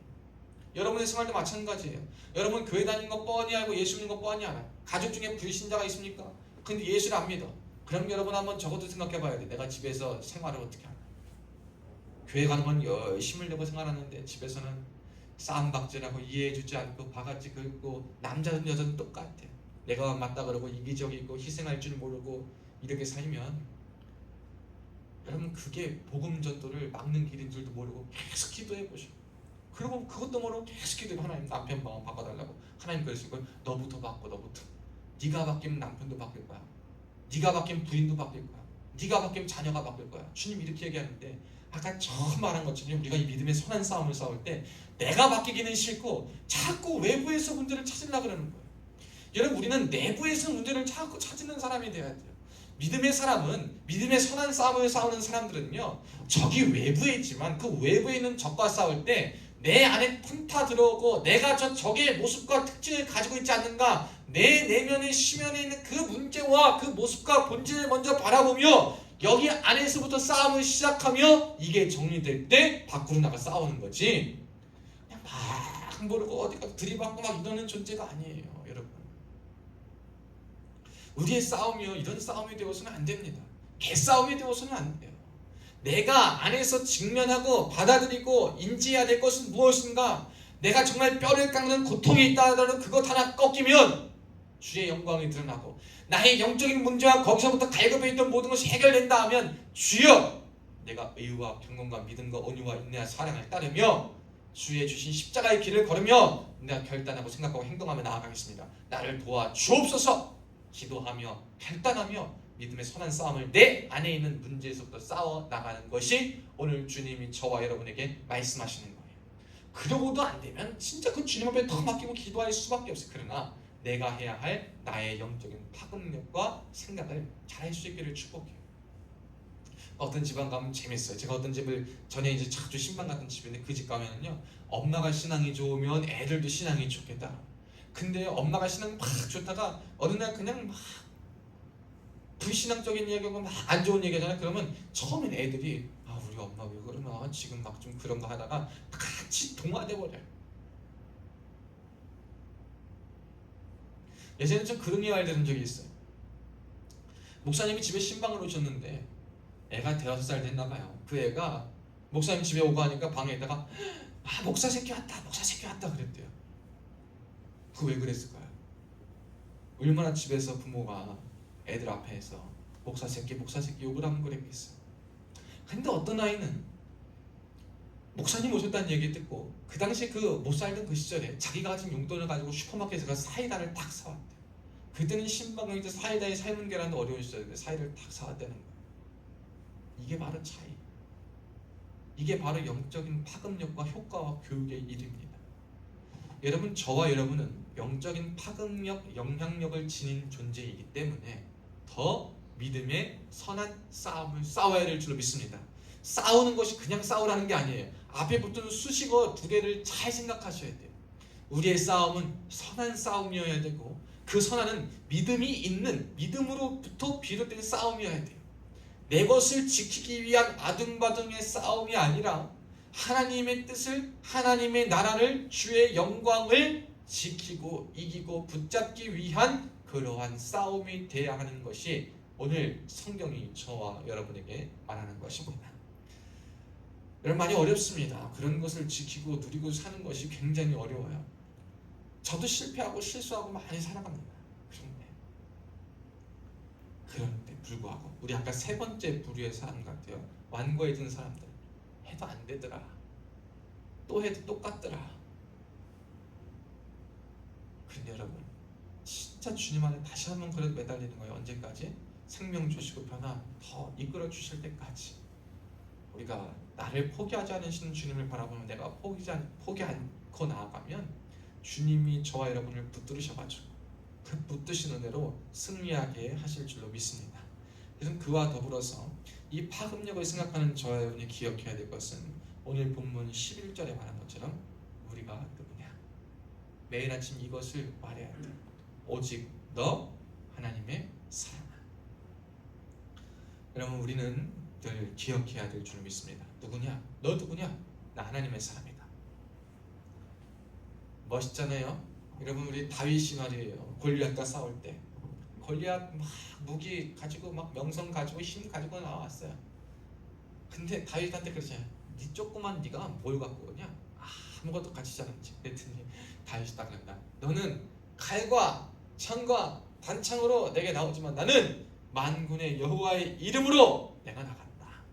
여러분의 생활도 마찬가지예요. 여러분 교회 다니는 거 뻔히 알고 예수 믿는 거 뻔히 알아요. 가족 중에 불신자가 있습니까? 근데 예수를 안 믿어. 그럼 여러분 한번 적어도 생각해 봐야 돼. 내가 집에서 생활을 어떻게 하나. 교회 가는 건 열심을 내고 생활하는데 집에서는 싸움박질하고 이해해주지 않고 바가지 긁고 남자든 여자든 똑같아. 내가 맞다 그러고 이기적이고 희생할 줄 모르고 이렇게 살면 여러분 그게 복음 전도를 막는 길인 줄도 모르고 계속 기도해보셔. 그리고 그것도 모르고 계속 기도해. 하나님 남편 마음 바꿔달라고. 하나님 그러시고 너부터 바꿔. 너부터. 네가 바뀌면 남편도 바뀔 거야. 네가 바뀌면 부인도 바뀔 거야. 네가 바뀌면 자녀가 바뀔 거야. 주님 이렇게 얘기하는데 아까 처음 말한 것처럼 우리가 이 믿음의 선한 싸움을 싸울 때 내가 바뀌기는 싫고 자꾸 외부에서 문제를 찾으려고 그러는 거예요. 여러분 우리는 내부에서 문제를 자꾸 찾는 사람이 돼야 돼요. 믿음의 사람은 믿음의 선한 싸움을 싸우는 사람들은요 적이 외부에 있지만 그 외부에 있는 적과 싸울 때 내 안에 탐타 들어오고 내가 저 적의 모습과 특징을 가지고 있지 않는가 내 내면의 심연에 있는 그 문제와 그 모습과 본질을 먼저 바라보며 여기 안에서부터 싸움을 시작하며 이게 정리될 때 밖으로 나가 싸우는 거지 그냥 막 모르고 어디가 들이받고 막 이러는 존재가 아니에요. 여러분 우리의 싸움이요 이런 싸움이 되어서는 안 됩니다. 개싸움이 되어서는 안 돼요. 내가 안에서 직면하고 받아들이고 인지해야 될 것은 무엇인가. 내가 정말 뼈를 깎는 고통이 있다 하더라도 그것 하나 꺾이면 주의 영광이 드러나고 나의 영적인 문제와 거기서부터 갈급해 있던 모든 것이 해결된다 하면 주여 내가 의와 경건과 믿음과 온유와 인내와 사랑을 따르며 주의 주신 십자가의 길을 걸으며 내가 결단하고 생각하고 행동하며 나아가겠습니다. 나를 도와 주옵소서. 기도하며 결단하며 믿음의 선한 싸움을 내 안에 있는 문제에서부터 싸워 나가는 것이 오늘 주님이 저와 여러분에게 말씀하시는 거예요. 그러고도 안 되면 진짜 그 주님 앞에 더 맡기고 기도할 수밖에 없어요. 그러나 내가 해야 할 나의 영적인 파급력과 생각을 잘할 수 있기를 축복해요. 어떤 집안 가면 재밌어요. 제가 어떤 집을 전에 이제 자주 신방 갔던 집인데 그 집 가면은요 엄마가 신앙이 좋으면 애들도 신앙이 좋겠다. 근데 엄마가 신앙이 막 좋다가 어느 날 그냥 막 불신앙적인 얘기하고 막 안 좋은 얘기하잖아요. 그러면 처음엔 애들이 아 우리 엄마 왜 그러나 지금 막 좀 그런 거 하다가 같이 동화돼 버려요. 예전에 좀 그런 얘기를 들은 적이 있어요. 목사님이 집에 신방을 오셨는데 애가 5살 됐나 봐요. 그 애가 목사님 집에 오고 하니까 방에 있다가 아 목사 새끼 왔다 목사 새끼 왔다 그랬대요. 그거 왜 그랬을까요? 얼마나 집에서 부모가 애들 앞에서 목사 새끼 욕을 하면 그랬겠어요. 근데 어떤 아이는 목사님 오셨다는 얘기 듣고 그 당시에 그 못 살던 그 시절에 자기가 가진 용돈을 가지고 슈퍼마켓에 가서 사이다를 딱 사왔대요. 그때는 신방은 이제 사이다에 삶은 계란도 어려운 시절인데 사이다를 딱 사왔다는 거예요. 이게 바로 차이. 이게 바로 영적인 파급력과 효과와 교육의 일입니다. 여러분 저와 여러분은 영적인 파급력, 영향력을 지닌 존재이기 때문에 더 믿음의 선한 싸움을 싸워야 될 줄로 믿습니다. 싸우는 것이 그냥 싸우라는 게 아니에요. 앞에 붙은 수식어 2개를 잘 생각하셔야 돼요. 우리의 싸움은 선한 싸움이어야 되고 그 선한은 믿음이 있는 믿음으로부터 비롯된 싸움이어야 돼요. 내 것을 지키기 위한 아둥바둥의 싸움이 아니라 하나님의 뜻을, 하나님의 나라를, 주의 영광을 지키고 이기고 붙잡기 위한 그러한 싸움이 되어야 하는 것이 오늘 성경이 저와 여러분에게 말하는 것입니다. 여러분, 많이 어렵습니다. 그런 것을 지키고 누리고 사는 것이 굉장히 어려워요. 저도 실패하고 실수하고 많이 살아갑니다. 그런데 불구하고 우리 아까 세 번째 부류의 사람 같아요. 완고해진 사람들. 해도 안 되더라. 또 해도 똑같더라. 그런데 여러분, 진짜 주님 안에 다시 한번 그래도 매달리는 거예요. 언제까지? 생명 주시고 변화 더 이끌어 주실 때까지. 우리가 나를 포기하지 않으시는 주님을 바라보면, 내가 포기 않고 나아가면 주님이 저와 여러분을 붙들으셔가지고 그 붙드신 은혜로 승리하게 하실 줄로 믿습니다. 그래서 그와 더불어서 이 파급력을 생각하는 저와 여러분이 기억해야 될 것은 오늘 본문 11절에 말한 것처럼 우리가 누구냐? 매일 아침 이것을 말해야 돼. 오직 너 하나님의 사랑아. 여러분, 우리는 늘 기억해야 될 줄 믿습니다. 누구냐? 너 누구냐? 나 하나님의 사람이다. 멋있잖아요. 여러분, 우리 다윗이 말이에요. 골리앗과 싸울 때 골리앗 막 무기 가지고 막 명성 가지고 힘 가지고 나왔어요. 근데 다윗한테 그러잖아요. 네 조그만 네가 뭘 갖고 오냐? 아무것도 가지지 않았지. 그랬더니 다윗이 딱 그런다. 너는 칼과 창과 단창으로 내게 나오지만 나는 만군의 여호와의 이름으로 내가 나간다.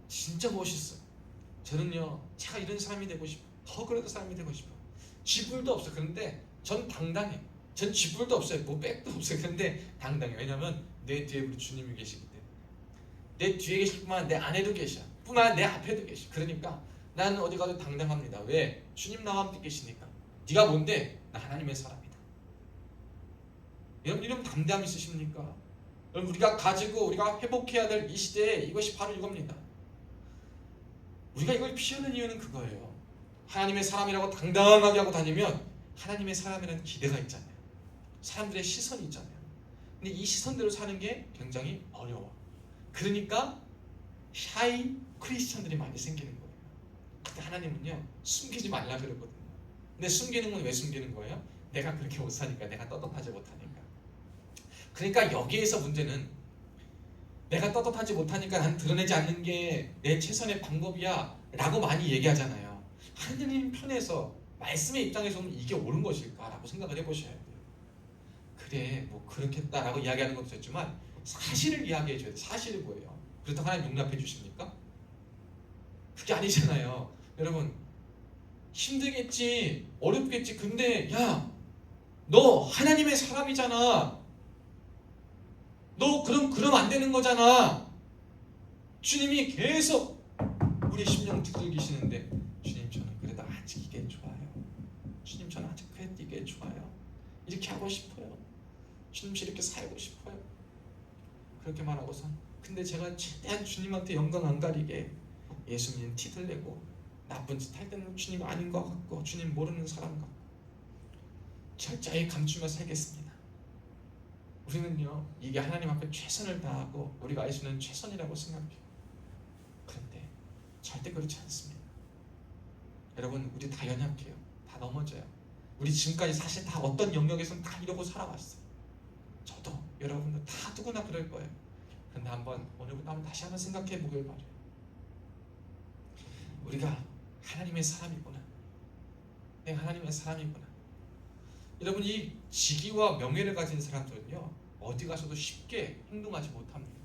진짜 멋있어. 저는요, 제가 이런 사람이 되고 싶어. 더 그런 사람이 되고 싶어. 쥐뿔도 없어. 그런데 전 당당해. 전 쥐뿔도 없어요. 뭐 백도 없어요. 그런데 당당해. 왜냐하면 내 뒤에 우리 주님이 계시기 때문에. 내 뒤에 계실 뿐만 아니라 내 안에도 계셔. 뿐만 아니라 내 앞에도 계셔. 그러니까 나는 어디 가도 당당합니다. 왜? 주님 나와 함께 계시니까. 네가 뭔데? 나 하나님의 사람이다. 여러분, 이런 담대함 있으십니까? 여러분, 우리가 가지고 우리가 회복해야 될 이 시대에 이것이 바로 이겁니다. 우리가 이걸 피하는 이유는 그거예요. 하나님의 사람이라고 당당하게 하고 다니면 하나님의 사람이라는 기대가 있잖아요. 사람들의 시선이 있잖아요. 근데 이 시선대로 사는 게 굉장히 어려워. 그러니까 샤이 크리스천들이 많이 생기는 거예요. 근데 하나님은요, 숨기지 말라 그러거든요. 근데 숨기는 건 왜 숨기는 거예요? 내가 그렇게 못 사니까, 내가 떳떳하지 못하니까. 그러니까 여기에서 문제는 내가 떳떳하지 못하니까 난 드러내지 않는 게 내 최선의 방법이야 라고 많이 얘기하잖아요. 하느님 편에서, 말씀의 입장에서 보면 이게 옳은 것일까 라고 생각을 해보셔야 돼요. 그래, 뭐 그렇겠다라고 이야기하는 것도 좋지만 사실을 이야기해 줘야 돼요. 사실이 뭐예요? 그렇다고 하나님 용납해 주십니까? 그게 아니잖아요. 여러분, 힘들겠지, 어렵겠지. 근데 야, 너 하나님의 사람이잖아. 너 그럼 안 되는 거잖아. 주님이 계속 우리 심령 두들기시는데, 주님, 저는 그래도 아직 이게 좋아요. 주님, 저는 아직 그래도 이게 좋아요. 이렇게 하고 싶어요. 주님, 이렇게 살고 싶어요. 그렇게 말하고서, 근데 제가 최대한 주님한테 영광 안 가리게 예수님 티를 내고 나쁜 짓 할 때는 주님 아닌 것 같고, 주님 모르는 사람 같고 철저히 감추며 살겠습니다. 우리는요, 이게 하나님 앞에 최선을 다하고 우리가 알 수 있는 최선이라고 생각해요. 그런데 절대 그렇지 않습니다. 여러분, 우리 다 연약해요. 다 넘어져요. 우리 지금까지 사실 다 어떤 영역에서는 다 이러고 살아왔어요. 저도, 여러분도 다 누구나 그럴 거예요. 그런데 오늘부터 한번 다시 한번 생각해 보길 바래요. 우리가 하나님의 사람이구나. 내가 하나님의 사람이구나. 여러분, 이 직위와 명예를 가진 사람들은요, 어디 가서도 쉽게 행동하지 못합니다.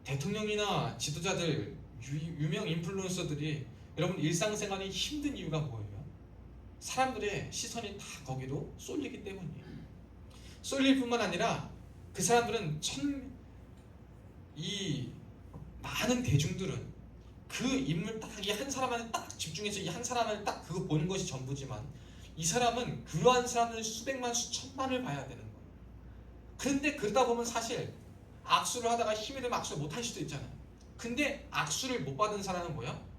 대통령이나 지도자들, 유명 인플루언서들이 여러분 일상생활이 힘든 이유가 뭐예요? 사람들의 시선이 다 거기로 쏠리기 때문이에요. 쏠릴 뿐만 아니라 그 사람들은 이 많은 대중들은 그 인물 딱 이 한 사람한테 딱 집중해서 이 한 사람을 딱 그거 보는 것이 전부지만, 이 사람은 그러한 사람을 수백만 수천만을 봐야 되는 거예요. 그런데 그러다 보면 사실 악수를 하다가 힘이 들면 악수를 못 할 수도 있잖아요. 근데 악수를 못 받은 사람은 뭐야?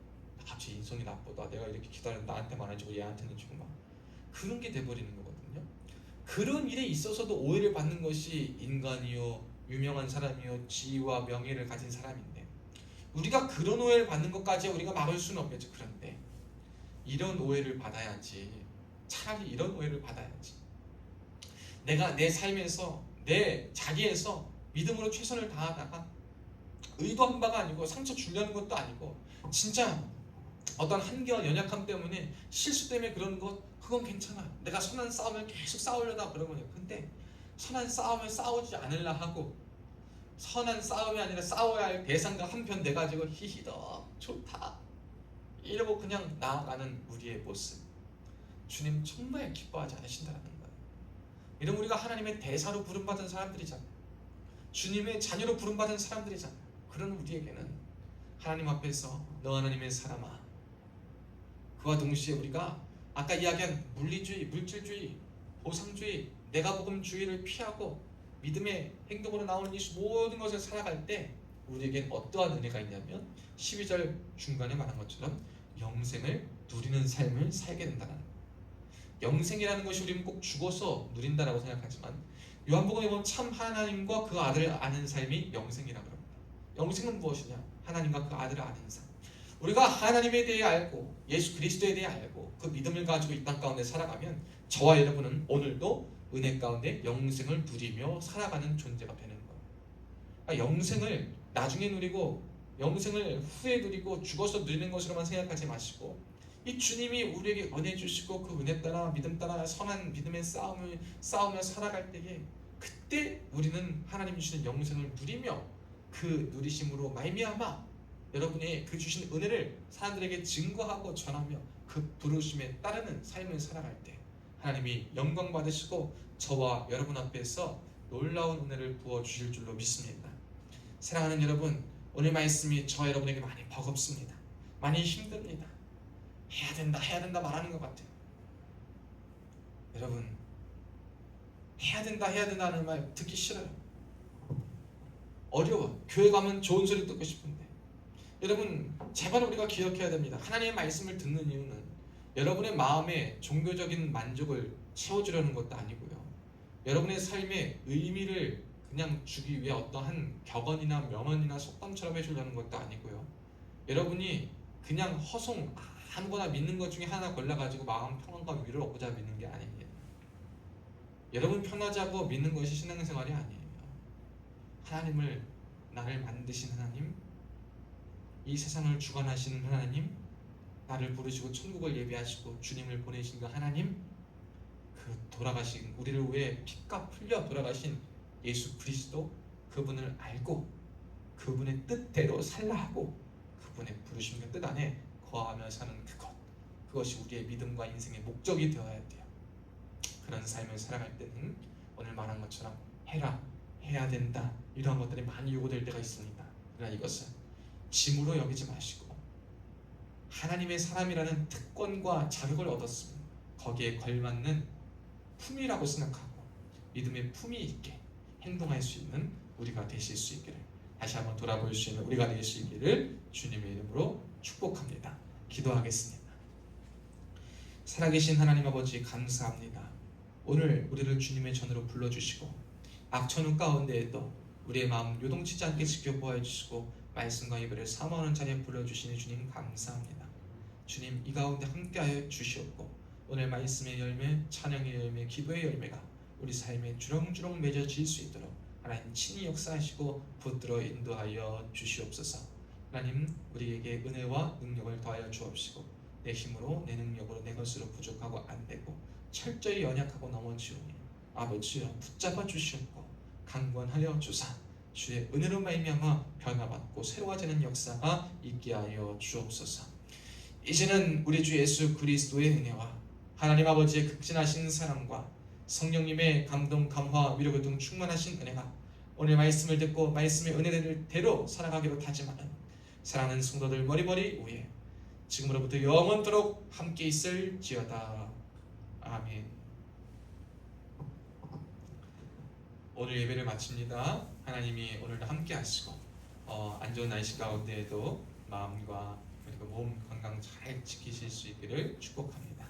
갑자기 인성이 나쁘다, 내가 이렇게 기다렸는데 나한테만 안 주고 얘한테는 주고, 막 그런 게 돼버리는 거거든요. 그런 일에 있어서도 오해를 받는 것이 인간이요, 유명한 사람이요, 지위와 명예를 가진 사람인데, 우리가 그런 오해를 받는 것까지 우리가 막을 수는 없겠죠. 그런데 이런 오해를 받아야지. 차라리 이런 오해를 받아야지. 내가 내 삶에서 내 자리에서 믿음으로 최선을 다하다가 의도한 바가 아니고 상처 주려는 것도 아니고 진짜 어떤 한계와 연약함 때문에 실수 때문에 그런 것 그건 괜찮아요. 내가 선한 싸움을 계속 싸우려다 그런 거예요. 근데 선한 싸움을 싸우지 않으려 하고 선한 싸움이 아니라 싸워야 할 대상과 한편 돼가지고 히히덕 좋다 이러고 그냥 나아가는 우리의 모습 주님 정말 기뻐하지 않으신다는 거예요. 이런 우리가 하나님의 대사로 부름받은 사람들이잖아요. 주님의 자녀로 부름받은 사람들이잖아요. 그런 우리에게는 하나님 앞에서 너 하나님의 사람아, 그와 동시에 우리가 아까 이야기한 물리주의, 물질주의, 보상주의, 내가복음주의를 피하고 믿음의 행동으로 나오는 이 모든 것을 살아갈 때 우리에겐 어떠한 은혜가 있냐면 12절 중간에 말한 것처럼 영생을 누리는 삶을 살게 된다는 거예요. 영생이라는 것이 우리는 꼭 죽어서 누린다라고 생각하지만 요한복음에 보면 참 하나님과 그 아들을 아는 삶이 영생이라고 합니다. 영생은 무엇이냐? 하나님과 그 아들을 아는 삶. 우리가 하나님에 대해 알고 예수 그리스도에 대해 알고 그 믿음을 가지고 이 땅 가운데 살아가면 저와 여러분은 오늘도 은혜 가운데 영생을 누리며 살아가는 존재가 되는 거예요. 그러니까 영생을 나중에 누리고 영생을 후에 누리고 죽어서 누리는 것으로만 생각하지 마시고 이 주님이 우리에게 은혜 주시고 그 은혜 따라 믿음 따라 선한 믿음의 싸움을 싸우며 살아갈 때에 그때 우리는 하나님이 주시는 영생을 누리며 그 누리심으로 말미암아 여러분의 그 주신 은혜를 사람들에게 증거하고 전하며 그 부르심에 따르는 삶을 살아갈 때 하나님이 영광 받으시고 저와 여러분 앞에서 놀라운 은혜를 부어주실 줄로 믿습니다. 사랑하는 여러분, 오늘 말씀이 저 여러분에게 많이 버겁습니다. 많이 힘듭니다. 해야 된다 말하는 것 같아요. 여러분, 해야 된다 하는 말 듣기 싫어요. 어려워. 교회 가면 좋은 소리 듣고 싶은데 여러분 제발 우리가 기억해야 됩니다. 하나님의 말씀을 듣는 이유는 여러분의 마음에 종교적인 만족을 채워주려는 것도 아니고요. 여러분의 삶의 의미를 그냥 주기 위해 어떠한 격언이나 명언이나 속담처럼 해주려는 것도 아니고요. 여러분이 그냥 허송 아무거나 믿는 것 중에 하나 골라가지고 마음 평안과 위로를 얻고자 믿는 게 아닙니다. 여러분 편하자고 믿는 것이 신앙생활이 아니에요. 하나님을 나를 만드신 하나님, 이 세상을 주관하시는 하나님, 나를 부르시고 천국을 예비하시고 주님을 보내신 그 하나님, 그 돌아가신 우리를 위해 피값 흘려 돌아가신 예수 그리스도, 그분을 알고 그분의 뜻대로 살라 하고 그분의 부르심과 뜻 안에 거하며 사는 그것이 우리의 믿음과 인생의 목적이 되어야 돼요. 그런 삶을 살아갈 때는 오늘 말한 것처럼 해야 된다 이러한 것들이 많이 요구될 때가 있습니다. 그러나 이것은 짐으로 여기지 마시고 하나님의 사람이라는 특권과 자격을 얻었으면 거기에 걸맞는 품이라고 생각하고 믿음의 품이 있게 행동할 수 있는 우리가 되실 수 있기를, 다시 한번 돌아볼 수 있는 우리가 될 수 있기를 주님의 이름으로 축복합니다. 기도하겠습니다. 살아계신 하나님 아버지 감사합니다. 오늘 우리를 주님의 전으로 불러주시고 악천후 가운데에도 우리의 마음 요동치지 않게 지켜보아 주시고 말씀과 예배를 사모하는 자리에 불러주시니 주님 감사합니다. 주님 이 가운데 함께하여 주시옵고 오늘 말씀의 열매, 찬양의 열매, 기도의 열매가 우리 삶에 주렁주렁 맺어질 수 있도록 하나님 친히 역사하시고 붙들어 인도하여 주시옵소서. 하나님 우리에게 은혜와 능력을 더하여 주옵시고 내 힘으로 내 능력으로 내 것으로 부족하고 안되고 철저히 연약하고 넘어지오니 아버지여 붙잡아 주시옵고 강권하여 주사 주의 은혜로 말미암아 변화받고 새로워지는 역사가 있게 하여 주옵소서. 이제는 우리 주 예수 그리스도의 은혜와 하나님 아버지의 극진하신 사랑과 성령님의 감동, 감화, 위로 교통 충만하신 은혜가 오늘 말씀을 듣고 말씀의 은혜대로 살아가기로 다짐하는 사랑하는 성도들 머리머리 위에 지금으로부터 영원토록 함께 있을지어다. 아멘. 오늘 예배를 마칩니다. 하나님이 오늘도 함께 하시고 안 좋은 날씨 가운데에도 마음과 그리고 몸 건강 잘 지키실 수 있기를 축복합니다.